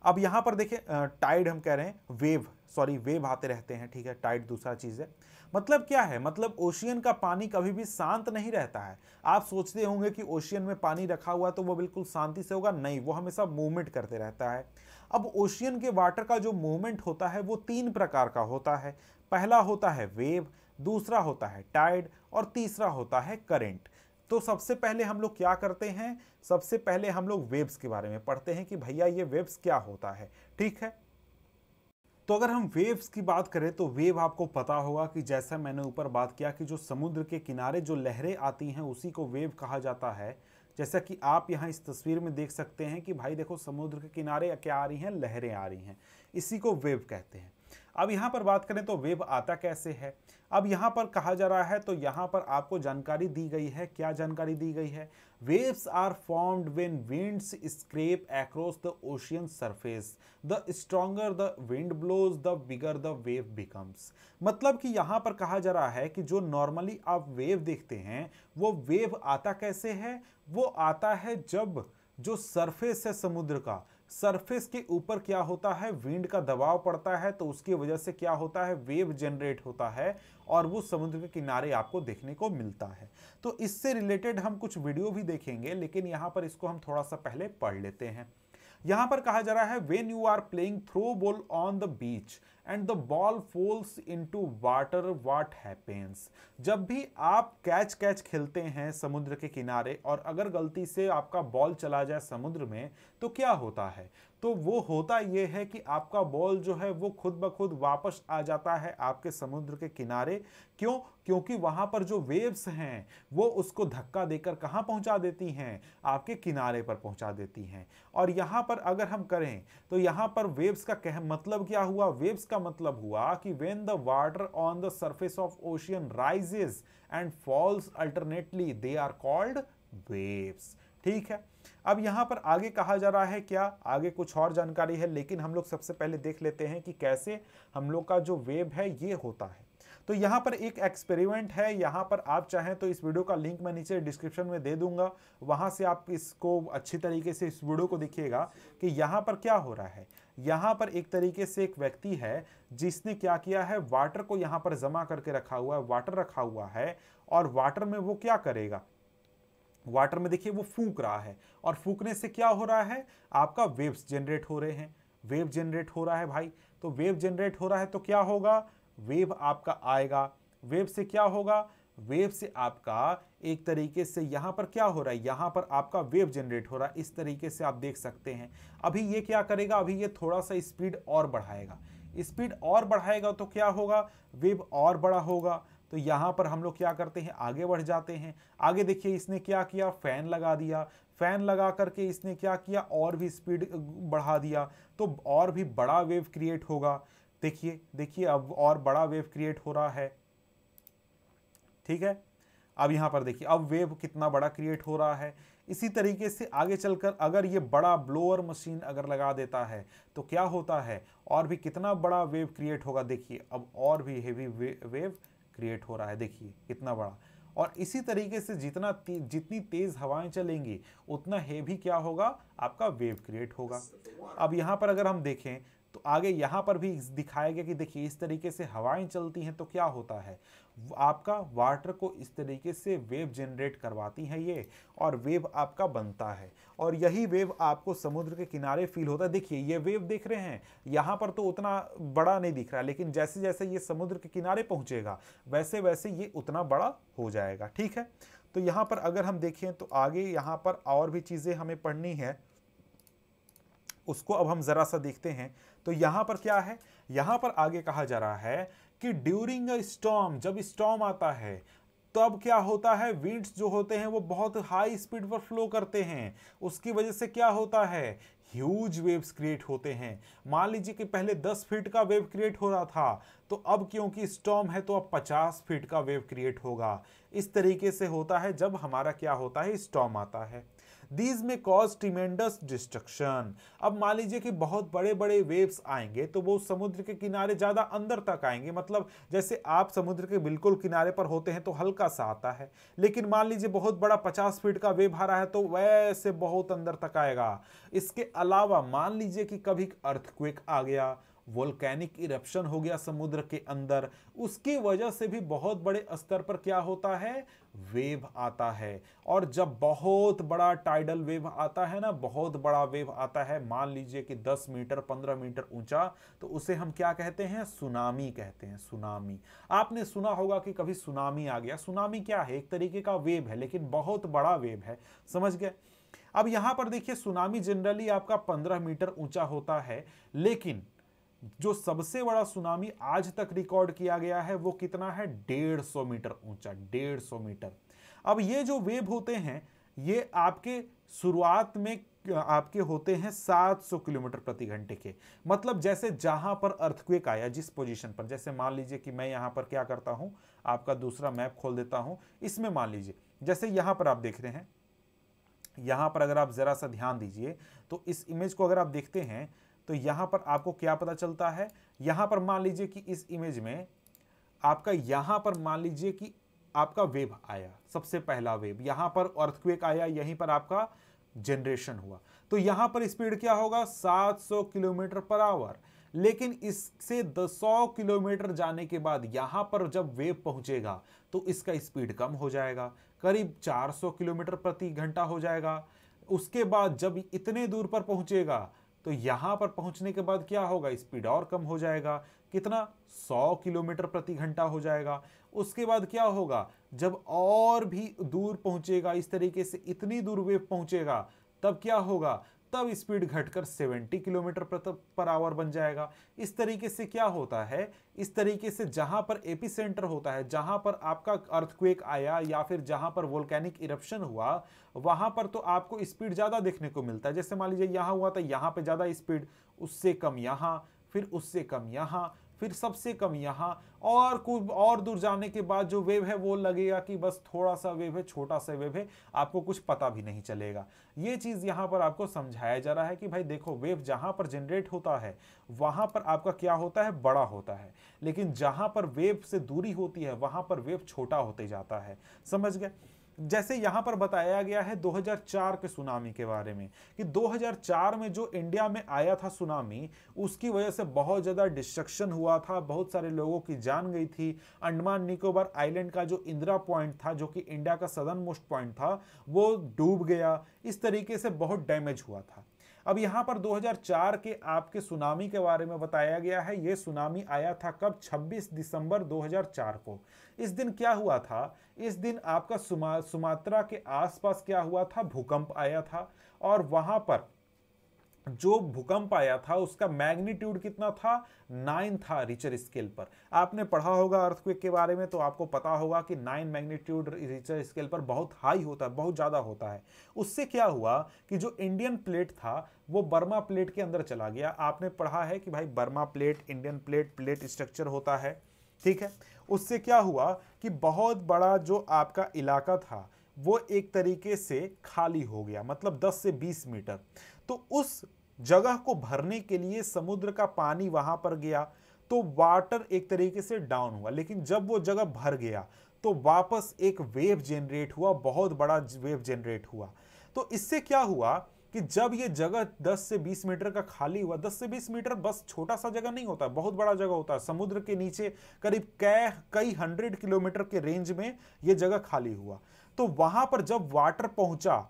अब यहां पर देखिए टाइड हम कह रहे हैं, वेव आते रहते हैं, ठीक है। टाइड दूसरा चीज है। मतलब क्या है, मतलब ओशियन का पानी कभी भी शांत नहीं रहता है। आप सोचते होंगे कि ओशियन में पानी रखा हुआ तो वो बिल्कुल शांति से होगा, नहीं, वो हमेशा मूवमेंट करते रहता है। अब ओशियन के वाटर का जो मूवमेंट होता है वो 3 प्रकार का होता है। पहला होता है वेव, दूसरा होता है टाइड, और तीसरा होता है करंट। तो सबसे पहले हम लोग क्या करते हैं, सबसे पहले हम लोग वेव्स के बारे में पढ़ते हैं कि भैया ये वेव्स क्या होता है, ठीक है। तो अगर हम वेव्स की बात करें तो वेव आपको पता होगा कि जैसा मैंने ऊपर बात किया कि जो समुद्र के किनारे जो लहरें आती हैं उसी को वेव कहा जाता है। जैसा कि आप यहाँ इस तस्वीर में देख सकते हैं कि भाई देखो समुद्र के किनारे क्या आ रही हैं, लहरें आ रही हैं, इसी को वेव कहते हैं। अब यहाँ पर बात करें तो वेव आता कैसे है, अब यहाँ पर कहा जा रहा है, तो यहाँ पर आपको जानकारी दी गई है। क्या जानकारी दी गई है, waves are formed when winds scrape across the ocean surface, the stronger the wind blows the bigger the wave becomes. मतलब कि यहाँ पर कहा जा रहा है कि जो नॉर्मली आप वेव देखते हैं वो वेव आता कैसे है, वो आता है जब जो सरफेस है समुद्र का, सरफेस के ऊपर क्या होता है, विंड का दबाव पड़ता है, तो उसकी वजह से क्या होता है, वेव जनरेट होता है, और वो समुद्र के किनारे आपको देखने को मिलता है। तो इससे रिलेटेड हम कुछ वीडियो भी देखेंगे, लेकिन यहाँ पर इसको हम थोड़ा सा पहले पढ़ लेते हैं। यहां पर कहा जा रहा है, when you are playing throw ball on the beach and the ball falls into water what happens. जब भी आप कैच खेलते हैं समुद्र के किनारे और अगर गलती से आपका बॉल चला जाए समुद्र में तो क्या होता है, तो वो होता ये है कि आपका बॉल जो है वो खुद ब खुद वापस आ जाता है आपके समुद्र के किनारे। क्यों, क्योंकि वहां पर जो वेव्स हैं वो उसको धक्का देकर कहां पहुंचा देती हैं, आपके किनारे पर पहुंचा देती हैं। और यहां पर अगर हम करें तो यहां पर वेव्स का मतलब क्या हुआ, वेव्स का मतलब हुआ कि when the water on the surface of ocean rises and falls alternately they are called waves, ठीक है। अब यहां पर आगे कहा जा रहा है, क्या आगे कुछ और जानकारी है, लेकिन हम लोग सबसे पहले देख लेते हैं कि कैसे हम लोग का जो वेव है ये होता है। तो यहाँ पर एक एक्सपेरिमेंट है, यहाँ पर आप चाहें तो इस वीडियो का लिंक मैं नीचे डिस्क्रिप्शन में दे दूंगा, वहां से आप इसको अच्छी तरीके से इस वीडियो को देखिएगा कि यहाँ पर क्या हो रहा है। यहाँ पर एक तरीके से एक व्यक्ति है जिसने क्या किया है, वाटर को यहाँ पर जमा करके रखा हुआ है, वाटर रखा हुआ है, और वाटर में वो क्या करेगा, वाटर में देखिए वो फूंक रहा है, और फूंकने से क्या हो रहा है, आपका वेव्स जनरेट हो रहे हैं, वेव जनरेट हो रहा है भाई। तो वेव जनरेट हो रहा है तो क्या होगा, वेव आपका आएगा, वेव से क्या होगा, वेव से आपका एक तरीके से यहां पर क्या हो रहा है, यहां पर आपका वेव जनरेट हो रहा है, इस तरीके से आप देख सकते हैं। अभी ये क्या करेगा, अभी ये थोड़ा सा स्पीड और बढ़ाएगा, स्पीड और बढ़ाएगा तो क्या होगा, वेव और बड़ा होगा, तो यहाँ पर हम लोग क्या करते हैं, आगे बढ़ जाते हैं। आगे देखिए इसने क्या किया, फैन लगा दिया। फैन लगा करके इसने क्या किया, और भी स्पीड बढ़ा दिया, तो और भी बड़ा वेव क्रिएट होगा। देखिए देखिए अब और बड़ा वेव क्रिएट हो रहा है, ठीक है। अब यहाँ पर देखिए अब वेव कितना बड़ा क्रिएट हो रहा है। इसी तरीके से आगे चलकर अगर ये बड़ा ब्लोअर मशीन अगर लगा देता है तो क्या होता है, और भी कितना बड़ा वेव क्रिएट होगा। देखिए अब और भी हेवी वेव क्रिएट हो रहा है, देखिए कितना बड़ा। और इसी तरीके से जितनी तेज हवाएं चलेंगी उतना हेवी क्या होगा, आपका वेव क्रिएट होगा। अब यहाँ पर अगर हम देखें तो आगे यहाँ पर भी दिखाया गया कि देखिए इस तरीके से हवाएं चलती हैं तो क्या होता है, आपका वाटर को इस तरीके से वेव जनरेट करवाती है ये, और वेव आपका बनता है। और यही वेव आपको समुद्र के किनारे फील होता है। देखिए ये वेव देख रहे हैं, यहाँ पर तो उतना बड़ा नहीं दिख रहा है, लेकिन जैसे जैसे ये समुद्र के किनारे पहुंचेगा वैसे वैसे ये उतना बड़ा हो जाएगा, ठीक है। तो यहाँ पर अगर हम देखें तो आगे यहाँ पर और भी चीजें हमें पढ़नी है, उसको अब हम जरा सा देखते हैं। तो यहां पर क्या है, यहां पर आगे कहा जा रहा है कि ड्यूरिंग अ स्टॉर्म, जब स्टॉर्म आता है तब क्या होता है, विंड्स जो होते हैं वो बहुत हाई स्पीड पर फ्लो करते हैं। उसकी वजह से क्या होता है, ह्यूज वेव्स क्रिएट होते हैं। मान लीजिए कि पहले 10 फीट का वेव क्रिएट हो रहा था, तो अब क्योंकि स्टॉर्म है तो अब 50 फीट का वेव क्रिएट होगा। इस तरीके से होता है जब हमारा क्या होता है, स्टॉर्म आता है। These में कॉज ट्रिमेंडस डिस्ट्रक्शन। अब मान लीजिए कि बहुत बड़े बड़े वेव्स आएंगे तो वो समुद्र के किनारे ज्यादा अंदर तक आएंगे, मतलब जैसे आप समुद्र के बिल्कुल किनारे पर होते हैं तो हल्का सा आता है, लेकिन मान लीजिए बहुत बड़ा 50 फीट का वेव आ रहा है तो वैसे बहुत अंदर तक आएगा। इसके अलावा मान लीजिए कि कभी अर्थक्वेक आ गया, वोल्केनिक इरप्शन हो गया समुद्र के अंदर, उसकी वजह से भी बहुत बड़े स्तर पर क्या होता है, वेव आता है। और जब बहुत बड़ा टाइडल वेव आता है ना, बहुत बड़ा वेव आता है, मान लीजिए कि 10 मीटर 15 मीटर ऊंचा, तो उसे हम क्या कहते हैं, सुनामी कहते हैं। सुनामी आपने सुना होगा कि कभी सुनामी आ गया। सुनामी क्या है, एक तरीके का वेव है लेकिन बहुत बड़ा वेव है, समझ गए। अब यहां पर देखिए सुनामी जनरली आपका 15 मीटर ऊंचा होता है, लेकिन जो सबसे बड़ा सुनामी आज तक रिकॉर्ड किया गया है वो कितना है, 150 मीटर ऊंचा, 150 मीटर। अब ये जो वेव होते हैं ये आपके शुरुआत में आपके होते हैं 700 किलोमीटर प्रति घंटे के। मतलब जैसे जहां पर अर्थक्वेक आया जिस पोजीशन पर, जैसे मान लीजिए कि मैं यहां पर क्या करता हूं, आपका दूसरा मैप खोल देता हूं, इसमें मान लीजिए जैसे यहां पर आप देख रहे हैं, यहां पर अगर आप जरा सा ध्यान दीजिए तो इस इमेज को अगर आप देखते हैं तो यहां पर आपको क्या पता चलता है, यहां पर मान लीजिए कि इस इमेज में आपका यहां पर मान लीजिए कि आपका वेव आया, सबसे पहला वेव यहां पर अर्थक्वेक आया, यहीं पर आपका जनरेशन हुआ, तो यहां पर स्पीड क्या होगा, 700 किलोमीटर पर आवर। लेकिन इससे 100 किलोमीटर जाने के बाद यहां पर जब वेव पहुंचेगा तो इसका स्पीड कम हो जाएगा, करीब 400 किलोमीटर प्रति घंटा हो जाएगा। उसके बाद जब इतने दूर पर पहुंचेगा तो यहां पर पहुंचने के बाद क्या होगा, स्पीड और कम हो जाएगा, कितना, 100 किलोमीटर प्रति घंटा हो जाएगा। उसके बाद क्या होगा, जब और भी दूर पहुंचेगा, इस तरीके से इतनी दूर वेव पहुंचेगा, तब क्या होगा, तब स्पीड घटकर 70 किलोमीटर पर आवर बन जाएगा। इस तरीके से क्या होता है, इस तरीके से जहां पर एपिसेंटर होता है, जहां पर आपका अर्थक्वेक आया या फिर जहां पर वोल्केनिक इरप्शन हुआ, वहां पर तो आपको स्पीड ज्यादा देखने को मिलता है। जैसे मान लीजिए यहां हुआ था, यहां पे ज्यादा स्पीड, उससे कम यहां, फिर उससे कम यहां, फिर सबसे कम यहां, और कुछ और दूर जाने के बाद जो वेव है वो लगेगा कि बस थोड़ा सा वेव है, छोटा सा वेव है, आपको कुछ पता भी नहीं चलेगा। ये चीज यहां पर आपको समझाया जा रहा है कि भाई देखो, वेव जहां पर जनरेट होता है वहां पर आपका क्या होता है, बड़ा होता है, लेकिन जहां पर वेव से दूरी होती है वहां पर वेव छोटा होते जाता है, समझ गए। जैसे यहां पर बताया गया है 2004 के सुनामी के बारे में, कि 2004 में जो इंडिया में आया था सुनामी, उसकी वजह से बहुत ज्यादा डिस्ट्रक्शन हुआ था, बहुत सारे लोगों की जान गई थी। अंडमान निकोबार आइलैंड का जो इंदिरा पॉइंट था, जो कि इंडिया का सदर्न मोस्ट पॉइंट था, वो डूब गया। इस तरीके से बहुत डैमेज हुआ था। अब यहां पर 2004 के आपके सुनामी के बारे में बताया गया है। यह सुनामी आया था कब, 26 दिसंबर 2004 को। इस दिन क्या हुआ था, इस दिन आपका सुमात्रा के आसपास क्या हुआ था, भूकंप आया था, और वहां पर जो भूकंप आया था उसका मैग्नीट्यूड कितना था, 9 था रिचर स्केल पर। आपने पढ़ा होगा अर्थक्वेक के बारे में तो आपको पता होगा कि 9 मैग्नीट्यूड रिचर स्केल पर बहुत हाई होता है, बहुत ज़्यादा होता है। उससे क्या हुआ कि जो इंडियन प्लेट था वो बर्मा प्लेट के अंदर चला गया। आपने पढ़ा है कि भाई Burma plate, Indian plate, plate structure होता है, ठीक है। उससे क्या हुआ कि बहुत बड़ा जो आपका इलाका था वो एक तरीके से खाली हो गया, मतलब 10 से 20 मीटर। तो उस जगह को भरने के लिए समुद्र का पानी वहां पर गया तो वाटर एक तरीके से डाउन हुआ, लेकिन जब वो जगह भर गया तो वापस एक वेव जनरेट हुआ, बहुत बड़ा वेव जनरेट हुआ। तो इससे क्या हुआ कि जब ये जगह 10 से 20 मीटर का खाली हुआ, 10 से 20 मीटर बस छोटा सा जगह नहीं होता, बहुत बड़ा जगह होता है। समुद्र के नीचे करीब कई 100 किलोमीटर के रेंज में ये जगह खाली हुआ। तो वहां पर जब वाटर पहुंचा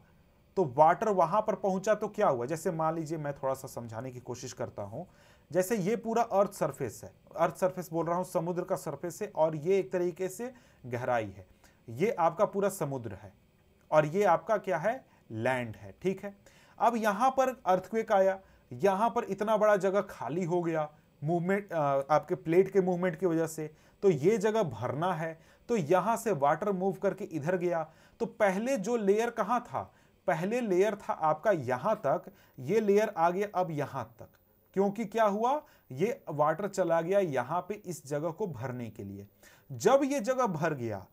तो वाटर वहां पर पहुंचा तो क्या हुआ, जैसे मान लीजिए मैं थोड़ा सा समझाने की कोशिश करता हूं। जैसे ये पूरा अर्थ सरफेस है, अर्थ सरफेस बोल रहा हूं, समुद्र का सरफेस है, और ये एक तरीके से गहराई है। ये आपका पूरा समुद्र है और ये आपका क्या है, लैंड है, ठीक है। अब यहां पर अर्थक्वेक आया, यहां पर इतना बड़ा जगह खाली हो गया मूवमेंट, आपके प्लेट के मूवमेंट की वजह से। तो ये जगह भरना है तो यहां से वाटर मूव करके इधर गया। तो पहले जो लेयर कहां था, पहले लेयर था आपका यहां तक, ये लेयर आ गया अब यहां तक, क्योंकि क्या हुआ, ये वाटर चला गया यहां पे इस जगह को भरने के लिए। जब ये जगह भर गया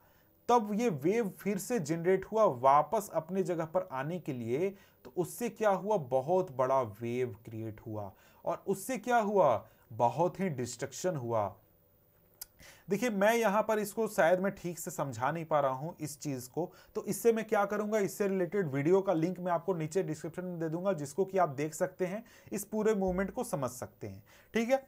तब ये वेव फिर से जनरेट हुआ वापस अपने जगह पर आने के लिए। तो उससे क्या हुआ, बहुत बड़ा वेव क्रिएट हुआ और उससे क्या हुआ, बहुत ही डिस्ट्रक्शन हुआ। देखिए मैं यहां पर इसको शायद मैं ठीक से समझा नहीं पा रहा हूं इस चीज को, तो इससे मैं क्या करूंगा, इससे रिलेटेड वीडियो का लिंक मैं आपको नीचे डिस्क्रिप्शन में दे दूंगा, जिसको कि आप देख सकते हैं, इस पूरे मूवमेंट को समझ सकते हैं, ठीक है।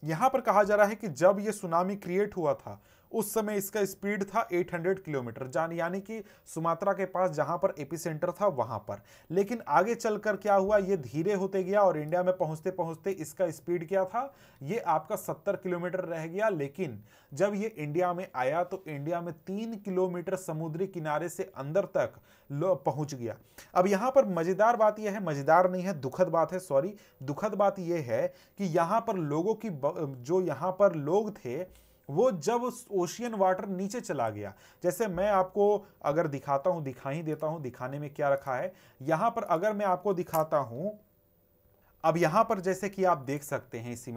यहां पर कहा जा रहा है कि जब यह सुनामी क्रिएट हुआ था उस समय इसका स्पीड था 800 किलोमीटर, यानी कि सुमात्रा के पास जहां पर एपिसेंटर था वहां पर। लेकिन आगे चलकर क्या हुआ, ये धीरे होते गया और इंडिया में पहुंचते पहुंचते इसका स्पीड क्या था, ये आपका 70 किलोमीटर रह गया। लेकिन जब ये इंडिया में आया तो इंडिया में 3 किलोमीटर समुद्री किनारे से अंदर तक पहुंच गया। अब यहां पर मजेदार बात यह है, मजेदार नहीं है, दुखद बात है, सॉरी, दुखद बात यह है कि यहां पर लोगों की, जो यहां पर लोग थे वो जब ओशियन वाटर नीचे चला गया, जैसे मैं आपको अगर दिखाता हूं, दिखा ही देता हूं, दिखाने में क्या रखा है यहां पर, अगर मैं आपको दिखाता हूं, अब यहां पर जैसे कि आप देख सकते हैं इस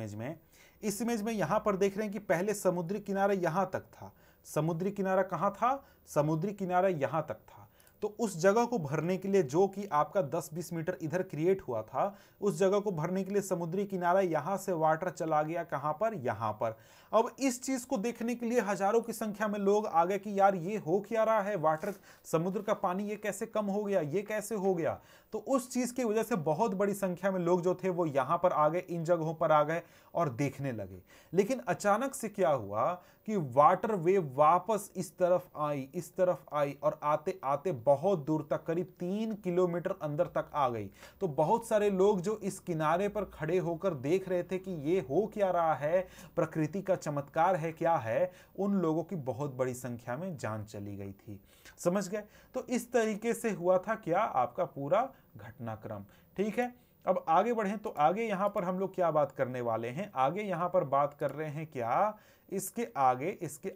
इमेज में यहां पर देख रहे हैं कि पहले समुद्री किनारा यहां तक था। समुद्री किनारा कहां था, समुद्री किनारा यहां तक था। तो उस जगह को भरने के लिए, जो कि आपका 10-20 मीटर इधर क्रिएट हुआ था, उस जगह को भरने के लिए समुद्री किनारा यहां से वाटर चला गया कहां पर, यहां पर। अब इस चीज को देखने के लिए हजारों की संख्या में लोग आ गए कि यार ये हो क्या रहा है, वाटर, समुद्र का पानी ये कैसे कम हो गया, ये कैसे हो गया। तो उस चीज की वजह से बहुत बड़ी संख्या में लोग जो थे वो यहां पर आ गए, इन जगहों पर आ गए और देखने लगे। लेकिन अचानक से क्या हुआ कि वाटर वेव वापस इस तरफ आई और आते आते बहुत दूर तक, करीब 3 किलोमीटर अंदर तक आ गई। तो बहुत सारे लोग जो इस किनारे पर खड़े होकर देख रहे थे कि ये हो क्या रहा है, प्रकृति का चमत्कार है क्या है, उन लोगों की बहुत बड़ी संख्या में जान चली गई थी, समझ गए। तो इस तरीके से हुआ था क्या, आपका पूरा घटनाक्रम, ठीक है। अब आगे बढ़ें तो आगे यहां पर हम लोग क्या बात करने वाले हैं, आगे यहां पर बात कर रहे हैं क्या, इसके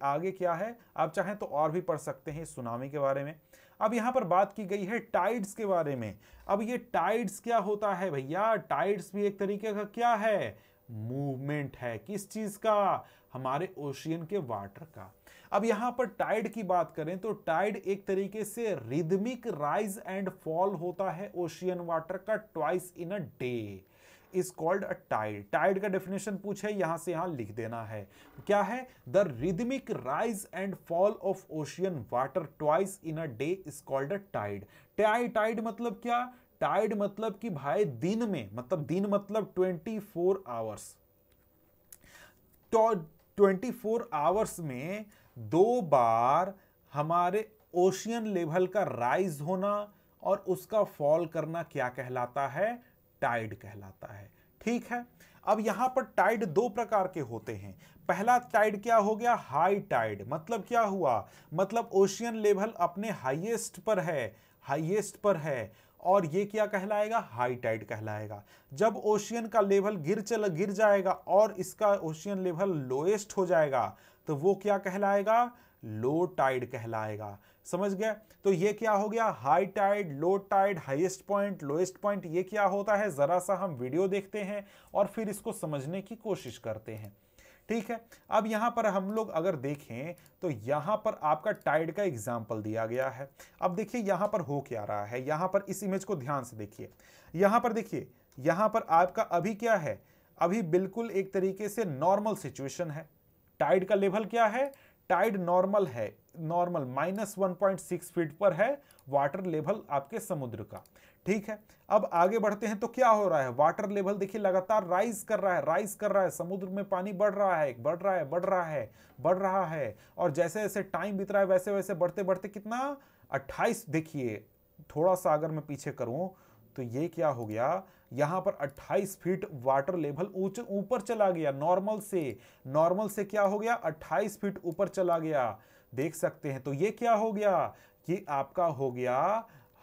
आगे क्या है, आप चाहें तो और भी पढ़ सकते हैं सुनामी के बारे में। अब यहां पर बात की गई है टाइड्स के बारे में। अब ये टाइड्स क्या होता है भैया, टाइड्स भी एक तरीके का क्या है, मूवमेंट है, किस चीज का, हमारे ओशियन के वाटर का। अब यहां पर टाइड की बात करें तो टाइड एक तरीके से रिदमिक राइज एंड फॉल होता है ओशियन वाटर का twice in a day, is called a tide. Tide का डेफिनेशन पूछे, यहां से यहां लिख देना है, क्या है, the rhythmic rise and fall of ocean water twice in a day is called a tide. Tide मतलब क्या, टाइड मतलब कि भाई दिन में, मतलब दिन मतलब 24 आवर्स, तो 24 आवर्स में 2 बार हमारे ओशियन लेवल का राइज होना और उसका फॉल करना क्या कहलाता है, टाइड कहलाता है, ठीक है। अब यहां पर टाइड 2 प्रकार के होते हैं। पहला टाइड क्या हो गया, हाई टाइड, मतलब क्या हुआ, मतलब ओशियन लेवल अपने हाईएस्ट पर है, और ये क्या कहलाएगा, हाई टाइड कहलाएगा। जब ओशियन का लेवल गिर जाएगा और इसका ओशियन लेवल लोएस्ट हो जाएगा तो वो क्या कहलाएगा, लो टाइड कहलाएगा। समझ गए? तो ये क्या हो गया, high tide, low tide, highest point, lowest point, ये क्या होता है जरा सा हम वीडियो देखते हैं और फिर इसको समझने की कोशिश करते हैं। ठीक है, अब यहां पर हम लोग अगर देखें तो यहां पर आपका टाइड का एग्जाम्पल दिया गया है। अब देखिए यहां पर हो क्या रहा है, यहां पर इस इमेज को ध्यान से देखिए, यहां पर देखिए, यहां पर आपका अभी क्या है, अभी बिल्कुल एक तरीके से नॉर्मल सिचुएशन है। टाइड का लेवल क्या है, टाइड नॉर्मल है, नॉर्मल -1.6 फीट पर है वाटर लेवल आपके समुद्र का। ठीक है, अब आगे बढ़ते हैं तो क्या हो रहा है, वाटर लेवल देखिए लगातार राइज कर रहा है, राइज कर रहा है, समुद्र में पानी बढ़ रहा है, बढ़ रहा है, बढ़ रहा है, बढ़ रहा है, और जैसे जैसे टाइम बीत रहा है वैसे वैसे बढ़ते बढ़ते कितना 28, देखिए थोड़ा सा अगर मैं पीछे करूं तो ये क्या हो गया, यहां पर 28 फीट वाटर लेवल ऊपर चला गया, नॉर्मल से क्या हो गया, 28 फीट ऊपर चला गया, देख सकते हैं। तो ये क्या हो गया कि आपका हो गया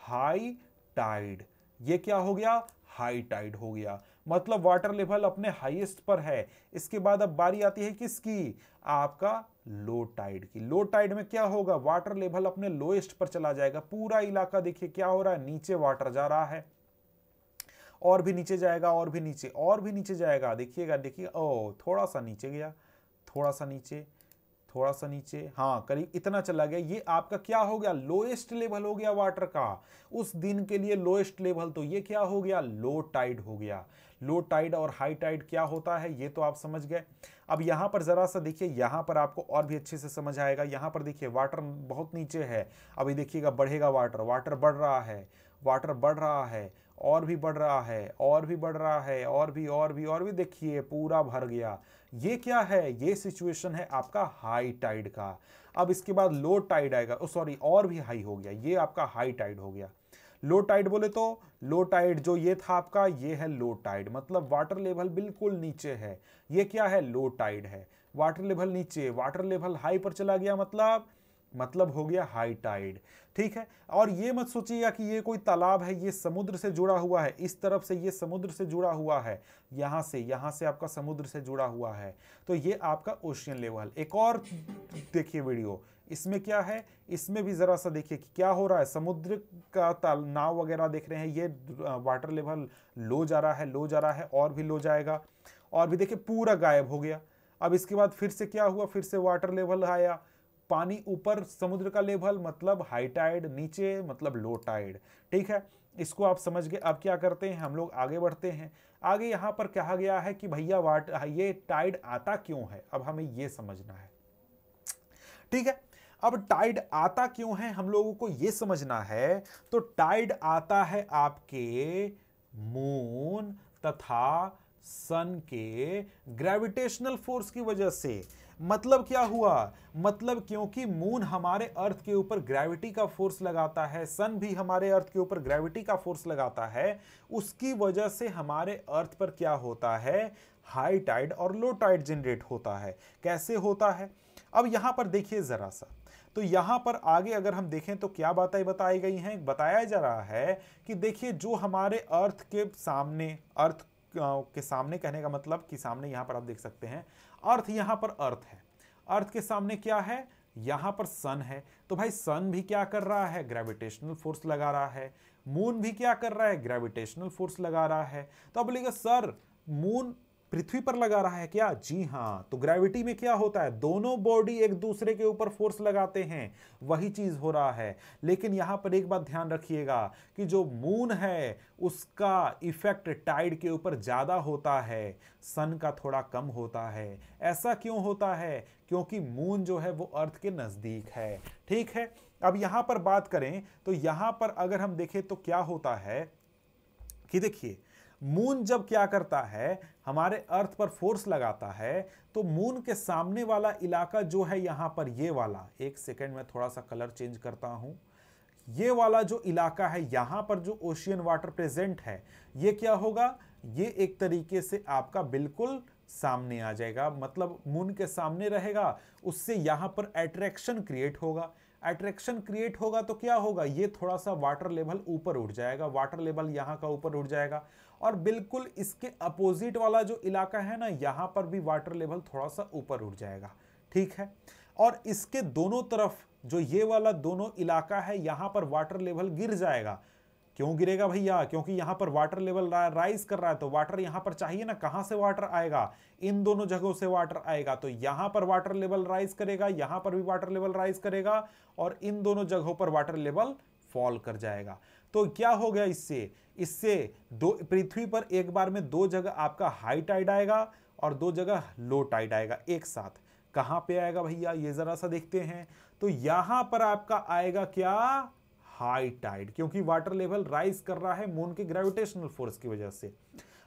हाई टाइड, ये क्या हो गया, हाई टाइड हो गया, मतलब वाटर लेवल अपने हाईएस्ट पर है। इसके बाद अब बारी आती है किसकी, आपका लो टाइड की। लो टाइड में क्या होगा, वाटर लेवल अपने लोएस्ट पर चला जाएगा, पूरा इलाका देखिए क्या हो रहा है, नीचे वाटर जा रहा है, और भी नीचे जाएगा, और भी नीचे, और भी नीचे जाएगा, देखिएगा देखिएगा, ओ थोड़ा सा नीचे गया, थोड़ा सा नीचे, थोड़ा सा नीचे, हाँ करीब इतना चला गया। ये आपका क्या हो गया, लोएस्ट लेवल हो गया वाटर का, उस दिन के लिए लोएस्ट लेवल। तो ये क्या हो गया, लो टाइड हो गया। लो टाइड और हाई टाइड क्या होता है ये तो आप समझ गए। अब यहां पर जरा सा देखिए, यहां पर आपको और भी अच्छे से समझ आएगा। यहां पर देखिए वाटर बहुत नीचे है, अभी देखिएगा बढ़ेगा वाटर, वाटर बढ़ रहा है, वाटर बढ़ रहा है, और भी बढ़ रहा है, और भी बढ़ रहा है, और भी, और भी, और भी, देखिए पूरा भर गया। ये क्या है, ये सिचुएशन है आपका हाई टाइड का। अब इसके बाद लो टाइड आएगा, सॉरी और भी हाई हो गया, ये आपका हाई टाइड हो गया। लो टाइड बोले तो लो टाइड जो ये था आपका, ये है लो टाइड, मतलब वाटर लेवल बिल्कुल नीचे है। ये क्या है, लो टाइड है, वाटर लेवल नीचे, वाटर लेवल हाई पर चला गया, मतलब हो गया हाई टाइड। ठीक है, और ये मत सोचिएगा कि ये कोई तालाब है, ये समुद्र से जुड़ा हुआ है, इस तरफ से ये समुद्र से जुड़ा हुआ है, यहां से आपका समुद्र से जुड़ा हुआ है। तो ये आपका ओशियन लेवल। एक और देखिए वीडियो, इसमें क्या है, इसमें भी जरा सा देखिए कि क्या हो रहा है, समुद्र का नाव वगैरह देख रहे हैं, ये वाटर लेवल लो जा रहा है, लो जा रहा है, और भी लो जाएगा, और भी देखिए पूरा गायब हो गया। अब इसके बाद फिर से क्या हुआ, फिर से वाटर लेवल आया, पानी ऊपर, समुद्र का लेवल मतलब हाई टाइड, नीचे मतलब लो टाइड। ठीक है, इसको आप समझ गए। अब क्या करते हैं, हम लोग आगे बढ़ते हैं। आगे यहां पर कहा गया है कि भैया ये टाइड आता क्यों है, अब हमें ये समझना है। ठीक है, अब टाइड आता क्यों है हम लोगों को ये समझना है। तो टाइड आता है आपके मून तथा सन के ग्रेविटेशनल फोर्स की वजह से। मतलब क्या हुआ, मतलब क्योंकि मून हमारे अर्थ के ऊपर ग्रेविटी का फोर्स लगाता है, सन भी हमारे अर्थ के ऊपर ग्रेविटी का फोर्स लगाता है, उसकी वजह से हमारे अर्थ पर क्या होता है, हाई टाइड और लो टाइड जनरेट होता है। कैसे होता है, अब यहां पर देखिए जरा सा, तो यहां पर आगे अगर हम देखें तो क्या बातें बताई गई हैं, बताया जा रहा है कि देखिए जो हमारे अर्थ के सामने, अर्थ के सामने कहने का मतलब कि सामने यहां पर आप देख सकते हैं अर्थ, यहां पर अर्थ है, अर्थ के सामने क्या है, यहां पर सन है। तो भाई सन भी क्या कर रहा है, ग्रेविटेशनल फोर्स लगा रहा है, मून भी क्या कर रहा है, ग्रेविटेशनल फोर्स लगा रहा है। तो अब बोलेगा सर मून पृथ्वी पर लगा रहा है क्या, जी हां। तो ग्रेविटी में क्या होता है, दोनों बॉडी एक दूसरे के ऊपर फोर्स लगाते हैं, वही चीज हो रहा है। लेकिन यहां पर एक बात ध्यान रखिएगा कि जो मून है उसका इफेक्ट टाइड के ऊपर ज्यादा होता है, सन का थोड़ा कम होता है। ऐसा क्यों होता है, क्योंकि मून जो है वो अर्थ के नजदीक है। ठीक है, अब यहां पर बात करें तो यहां पर अगर हम देखें तो क्या होता है कि देखिए मून जब क्या करता है, हमारे अर्थ पर फोर्स लगाता है, तो मून के सामने वाला इलाका जो है यहां पर, ये वाला, एक सेकेंड में थोड़ा सा कलर चेंज करता हूं, ये वाला जो इलाका है यहां पर जो ओशियन वाटर प्रेजेंट है, ये क्या होगा, ये एक तरीके से आपका बिल्कुल सामने आ जाएगा, मतलब मून के सामने रहेगा, उससे यहां पर अट्रैक्शन क्रिएट होगा। अट्रैक्शन क्रिएट होगा तो क्या होगा, ये थोड़ा सा वाटर लेवल ऊपर उठ जाएगा, वाटर लेवल यहाँ का ऊपर उठ जाएगा। और बिल्कुल इसके अपोजिट वाला जो इलाका है ना, यहाँ पर भी वाटर लेवल थोड़ा सा ऊपर उठ जाएगा, ठीक है। और इसके दोनों तरफ जो ये वाला दोनों इलाका है, यहाँ पर वाटर लेवल गिर जाएगा। क्यों गिरेगा भैया, क्योंकि यहाँ पर वाटर लेवल राइज कर रहा है, तो वाटर यहाँ पर चाहिए ना, कहाँ से वाटर आएगा, इन दोनों जगहों से वाटर आएगा। तो यहाँ पर वाटर लेवल राइज करेगा, यहाँ पर भी वाटर लेवल राइज करेगा, और इन दोनों जगहों पर वाटर लेवल फॉल कर जाएगा। तो क्या हो गया, इससे दो पृथ्वी पर एक बार में दो जगह आपका हाई टाइड आएगा और दो जगह लो टाइड आएगा एक साथ। कहाँ पे आएगा भैया, ये जरा सा देखते हैं। तो यहां पर आपका आएगा क्या, हाई टाइड, क्योंकि वाटर लेवल राइज कर रहा है मून के ग्रेविटेशनल फोर्स की वजह से।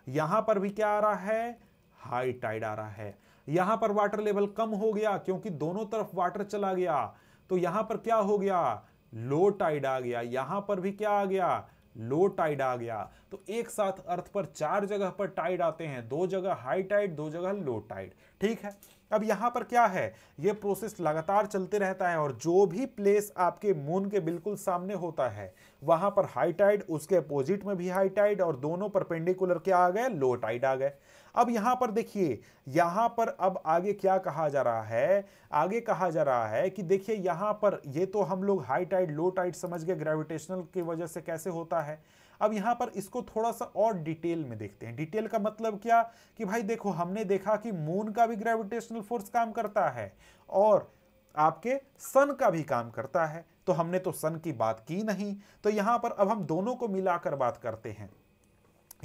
यहां पर भी क्या आ रहा है, हाई टाइड आ रहा है। यहां पर वाटर लेवल कम हो गया क्योंकि दोनों तरफ वाटर चला गया, तो यहां पर क्या हो गया, लो टाइड आ गया। यहां पर भी क्या आ गया, लो टाइड आ गया। तो एक साथ अर्थ पर 4 जगह पर टाइड आते हैं, 2 जगह हाई टाइड, 2 जगह लो टाइड, ठीक है। अब यहां पर क्या है, ये प्रोसेस लगातार चलते रहता है, और जो भी प्लेस आपके मून के बिल्कुल सामने होता है वहां पर हाई टाइड, उसके अपोजिट में भी हाई टाइड, और दोनों परपेंडिकुलर क्या आ गए, लो टाइड आ गए। अब यहां पर देखिए, यहां पर अब आगे क्या कहा जा रहा है, आगे कहा जा रहा है कि देखिए यहां पर ये तो हम लोग हाई टाइड लो टाइड समझ गए ग्रेविटेशनल की वजह से कैसे होता है। अब यहां पर इसको थोड़ा सा और डिटेल में देखते हैं। डिटेल का मतलब क्या, कि भाई देखो हमने देखा कि मून का भी ग्रेविटेशनल फोर्स काम करता है और आपके सन का भी काम करता है, तो हमने तो सन की बात की नहीं। तो यहां पर अब हम दोनों को मिलाकर बात करते हैं।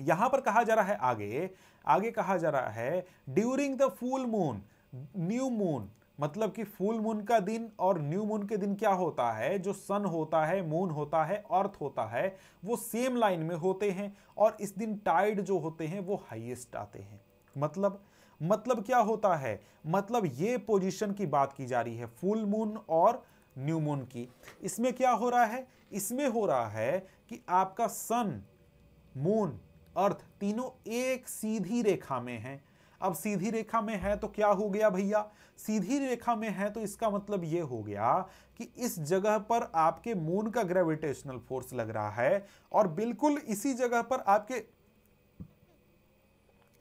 यहां पर कहा जा रहा है आगे कहा जा रहा है during the full moon, new moon, मतलब कि फुल मून का दिन और न्यू मून के दिन क्या होता है, जो सन होता है, मून होता है, अर्थ होता है, वो सेम लाइन में होते हैं, और इस दिन टाइड जो होते हैं वो हाईएस्ट आते हैं। मतलब क्या होता है, मतलब ये पोजीशन की बात की जा रही है फुल मून और न्यू मून की। इसमें क्या हो रहा है, इसमें हो रहा है कि आपका सन, मून, अर्थ तीनों एक सीधी रेखा में हैं। अब सीधी रेखा में है तो क्या हो गया भैया, सीधी रेखा में है तो इसका मतलब यह हो गया कि इस जगह पर आपके मून का ग्रेविटेशनल फोर्स लग रहा है, और बिल्कुल इसी जगह पर आपके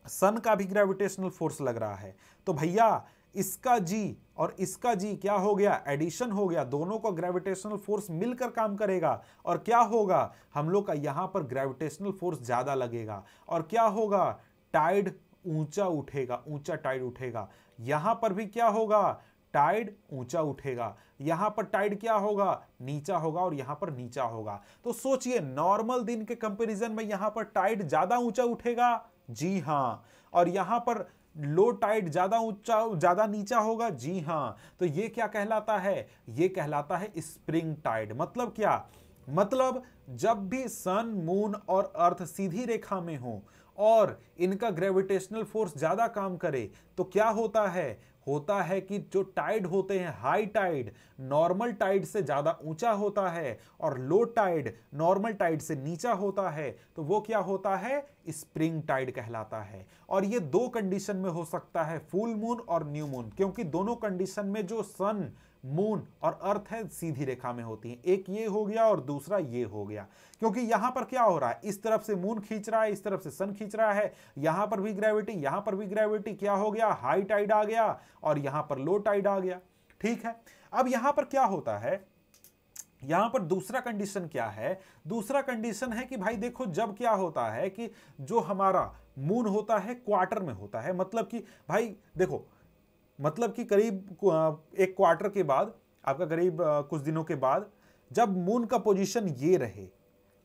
सन का भी ग्रेविटेशनल फोर्स लग रहा है। तो भैया इसका जी और इसका जी क्या हो गया, एडिशन हो गया, दोनों का ग्रेविटेशनल फोर्स मिलकर काम करेगा, और क्या होगा, हम लोग का यहां पर ग्रेविटेशनल फोर्स ज्यादा लगेगा, और क्या होगा, टाइड ऊंचा उठेगा, ऊंचा टाइड उठेगा। यहां पर भी क्या होगा, टाइड ऊंचा उठेगा। यहां पर टाइड क्या होगा, नीचा होगा, और यहां पर नीचा होगा। तो सोचिए नॉर्मल दिन के कंपैरिजन में यहां पर टाइड ज्यादा ऊंचा उठेगा, जी हां, और यहां पर लो टाइड ज्यादा ऊंचा ज्यादा नीचा होगा, जी हां। तो ये क्या कहलाता है, ये कहलाता है स्प्रिंग टाइड। मतलब क्या, मतलब जब भी सन, मून और अर्थ सीधी रेखा में हो और इनका ग्रेविटेशनल फोर्स ज्यादा काम करे, तो क्या होता है कि जो टाइड होते हैं, हाई टाइड नॉर्मल टाइड से ज्यादा ऊंचा होता है, और लो टाइड नॉर्मल टाइड से नीचा होता है। तो वो क्या होता है, स्प्रिंग टाइड कहलाता है। और ये 2 कंडीशन में हो सकता है, फुल मून और न्यू मून, क्योंकि दोनों कंडीशन में जो सन, मून और अर्थ है सीधी रेखा में होती है। एक ये हो गया और दूसरा ये हो गया, क्योंकि यहां पर क्या हो रहा है, इस तरफ से मून खींच रहा है, इस तरफ से सन खींच रहा है, यहां पर भी ग्रेविटी, यहां पर भी ग्रेविटी, क्या हो गया, हाई टाइड आ गया, और यहां पर लो टाइड आ गया, ठीक है। अब यहां पर क्या होता है, यहां पर दूसरा कंडीशन क्या है, दूसरा कंडीशन है कि भाई देखो जब क्या होता है कि जो हमारा मून होता है क्वार्टर में होता है, मतलब कि भाई देखो, मतलब कि करीब एक क्वार्टर के बाद, आपका करीब कुछ दिनों के बाद, जब मून का पोजीशन ये रहे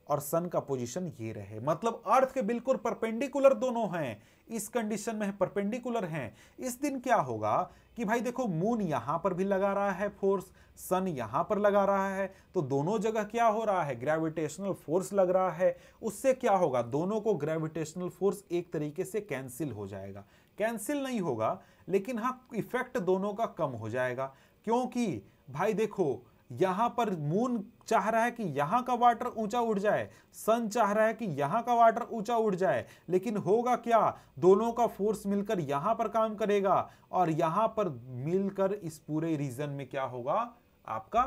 और सन का पोजीशन ये रहे, मतलब अर्थ के बिल्कुल परपेंडिकुलर दोनों हैं, इस कंडीशन में परपेंडिकुलर हैं, इस दिन क्या होगा कि भाई देखो मून यहां पर भी लगा रहा है फोर्स, सन यहां पर लगा रहा है, तो दोनों जगह क्या हो रहा है, ग्रेविटेशनल फोर्स लग रहा है। उससे क्या होगा, दोनों को ग्रेविटेशनल फोर्स एक तरीके से कैंसिल हो जाएगा, कैंसिल नहीं होगा लेकिन हाँ इफेक्ट दोनों का कम हो जाएगा। क्योंकि भाई देखो यहां पर मून चाह रहा है कि यहां का वाटर ऊंचा उठ जाए, सन चाह रहा है कि यहां का वाटर ऊंचा उठ जाए, लेकिन होगा क्या, दोनों का फोर्स मिलकर यहां पर काम करेगा, और यहां पर मिलकर इस पूरे रीजन में क्या होगा, आपका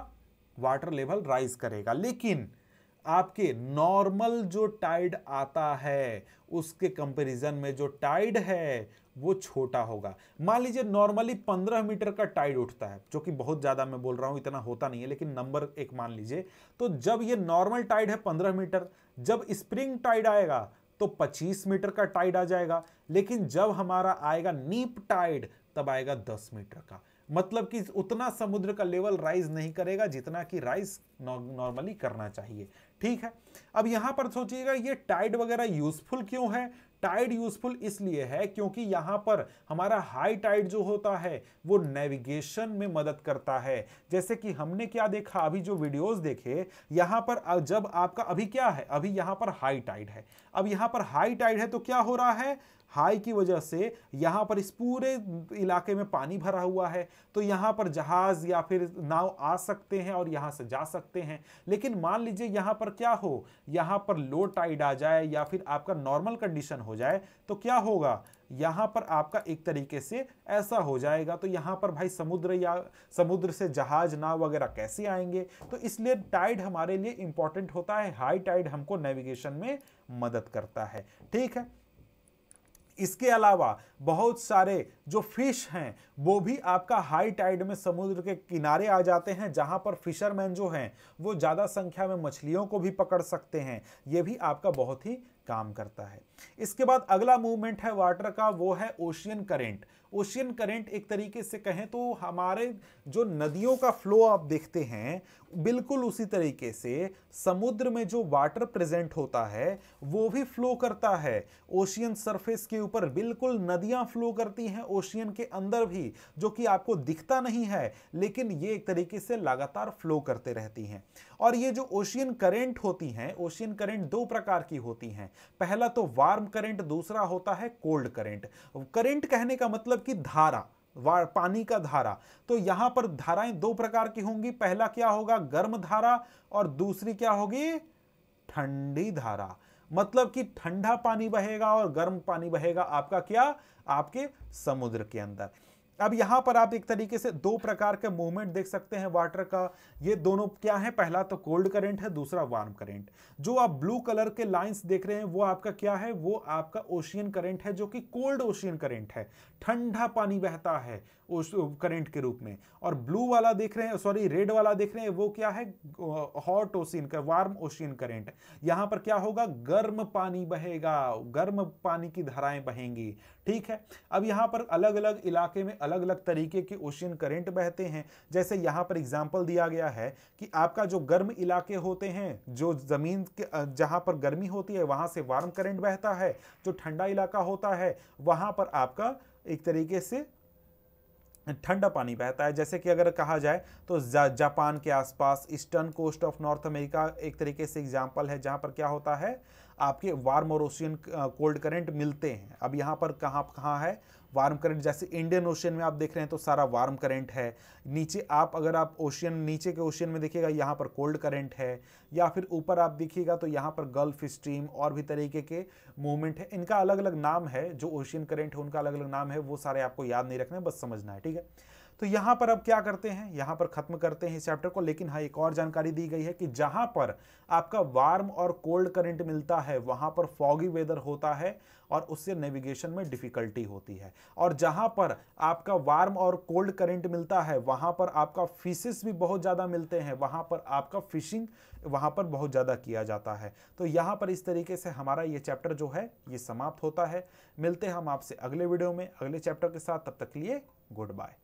वाटर लेवल राइज करेगा। लेकिन आपके नॉर्मल जो टाइड आता है उसके कंपैरिजन में जो टाइड है वो छोटा होगा। मान लीजिए नॉर्मली 15 मीटर का टाइड उठता है, जो कि बहुत ज्यादा मैं बोल रहा हूं, इतना होता नहीं है, लेकिन नंबर एक मान लीजिए। तो जब ये नॉर्मल टाइड है 15 मीटर, जब स्प्रिंग टाइड आएगा तो 25 मीटर का टाइड आ जाएगा। लेकिन जब हमारा आएगा नीप टाइड तब आएगा 10 मीटर का। मतलब कि उतना समुद्र का लेवल राइज नहीं करेगा जितना कि राइज नॉर्मली करना चाहिए। ठीक है, अब यहां पर सोचिएगा ये टाइड वगैरह यूजफुल क्यों है। टाइड यूजफुल इसलिए है क्योंकि यहां पर हमारा हाई टाइड जो होता है वो नेविगेशन में मदद करता है। जैसे कि हमने क्या देखा, अभी जो वीडियोस देखे, यहां पर जब आपका अभी क्या है, अभी यहां पर हाई टाइड है। अब यहां पर हाई टाइड है तो क्या हो रहा है, हाई की वजह से यहां पर इस पूरे इलाके में पानी भरा हुआ है, तो यहां पर जहाज या फिर नाव आ सकते हैं और यहां से जा सकते हैं। लेकिन मान लीजिए यहां पर क्या हो, यहां पर लो टाइड आ जाए या फिर आपका नॉर्मल कंडीशन हो जाए तो क्या होगा, यहां पर आपका एक तरीके से ऐसा हो जाएगा। तो यहां पर भाई समुद्र या समुद्र से जहाज नाव वगैरह कैसे आएंगे। तो इसलिए टाइड हमारे लिए इंपॉर्टेंट होता है। हाई टाइड हमको नेविगेशन में मदद करता है। ठीक है, इसके अलावा बहुत सारे जो फिश हैं वो भी आपका हाई टाइड में समुद्र के किनारे आ जाते हैं, जहां पर फिशरमैन जो हैं वो ज्यादा संख्या में मछलियों को भी पकड़ सकते हैं। ये भी आपका बहुत ही काम करता है। इसके बाद अगला मूवमेंट है वाटर का, वो है ओशियन करेंट। ओशियन करेंट एक तरीके से कहें तो हमारे जो नदियों का फ्लो आप देखते हैं, बिल्कुल उसी तरीके से समुद्र में जो वाटर प्रेजेंट होता है वो भी फ्लो करता है। ओशियन सरफेस के ऊपर बिल्कुल नदियां फ्लो करती हैं, ओशियन के अंदर भी, जो कि आपको दिखता नहीं है, लेकिन ये एक तरीके से लगातार फ्लो करते रहती हैं। और ये जो ओशियन करंट होती हैं, ओशियन करंट दो प्रकार की होती हैं। पहला तो वार्म करंट, दूसरा होता है कोल्ड करंट। करंट कहने का मतलब कि धारा, पानी का धारा। तो यहां पर धाराएं दो प्रकार की होंगी। पहला क्या होगा, गर्म धारा, और दूसरी क्या होगी, ठंडी धारा। मतलब कि ठंडा पानी बहेगा और गर्म पानी बहेगा आपका क्या, आपके समुद्र के अंदर। अब यहां पर आप एक तरीके से दो प्रकार के मूवमेंट देख सकते हैं वाटर का। ये दोनों क्या है, पहला तो कोल्ड करंट है, दूसरा वार्म करंट। जो आप ब्लू कलर के लाइंस देख रहे हैं वो आपका क्या है, वो आपका ओशियन करंट है, जो कि कोल्ड ओशियन करंट है, ठंडा पानी बहता है उस करंट के रूप में। और ब्लू वाला देख रहे हैं, सॉरी रेड वाला देख रहे हैं, वो क्या है, हॉट ओशियन का वार्म ओशियन करंट। यहां पर क्या होगा, गर्म पानी बहेगा, गर्म पानी की धाराएं बहेंगी। ठीक है, अब यहां पर अलग अलग इलाके में अलग अलग तरीके के ओशियन करंट बहते हैं। जैसे यहां पर एग्जांपल दिया गया है कि आपका जो गर्म इलाके होते हैं, जो जमीन के जहां पर गर्मी होती है वहां से वार्म करंट बहता है। जो ठंडा इलाका होता है वहां पर आपका एक तरीके से ठंडा पानी बहता है। जैसे कि अगर कहा जाए तो जापान के आसपास, eastern coast of North America एक तरीके से एग्जांपल है, जहां पर क्या होता है, आपके वार्म और ओशियन कोल्ड करंट मिलते हैं। अब यहाँ पर कहाँ है वार्म करंट, जैसे इंडियन ओशियन में आप देख रहे हैं तो सारा वार्म करंट है। नीचे आप अगर आप ओशियन, नीचे के ओशियन में देखिएगा यहाँ पर कोल्ड करंट है, या फिर ऊपर आप देखिएगा तो यहाँ पर गल्फ स्ट्रीम और भी तरीके के मूवमेंट है। इनका अलग अलग नाम है, जो ओशियन करंट है उनका अलग अलग नाम है, वो सारे आपको याद नहीं रखना है, बस समझना है। ठीक है, तो यहां पर अब क्या करते हैं, यहां पर खत्म करते हैं इस चैप्टर को। लेकिन हाँ, एक और जानकारी दी गई है कि जहां पर आपका वार्म और कोल्ड करंट मिलता है वहां पर फॉगी वेदर होता है और उससे नेविगेशन में डिफिकल्टी होती है। और जहां पर आपका वार्म और कोल्ड करंट मिलता है वहां पर आपका फिशेस भी बहुत ज्यादा मिलते हैं, वहां पर आपका फिशिंग वहां पर बहुत ज्यादा किया जाता है। तो यहां पर इस तरीके से हमारा ये चैप्टर जो है ये समाप्त होता है। मिलते हैं हम आपसे अगले वीडियो में अगले चैप्टर के साथ, तब तक के लिए गुड बाय।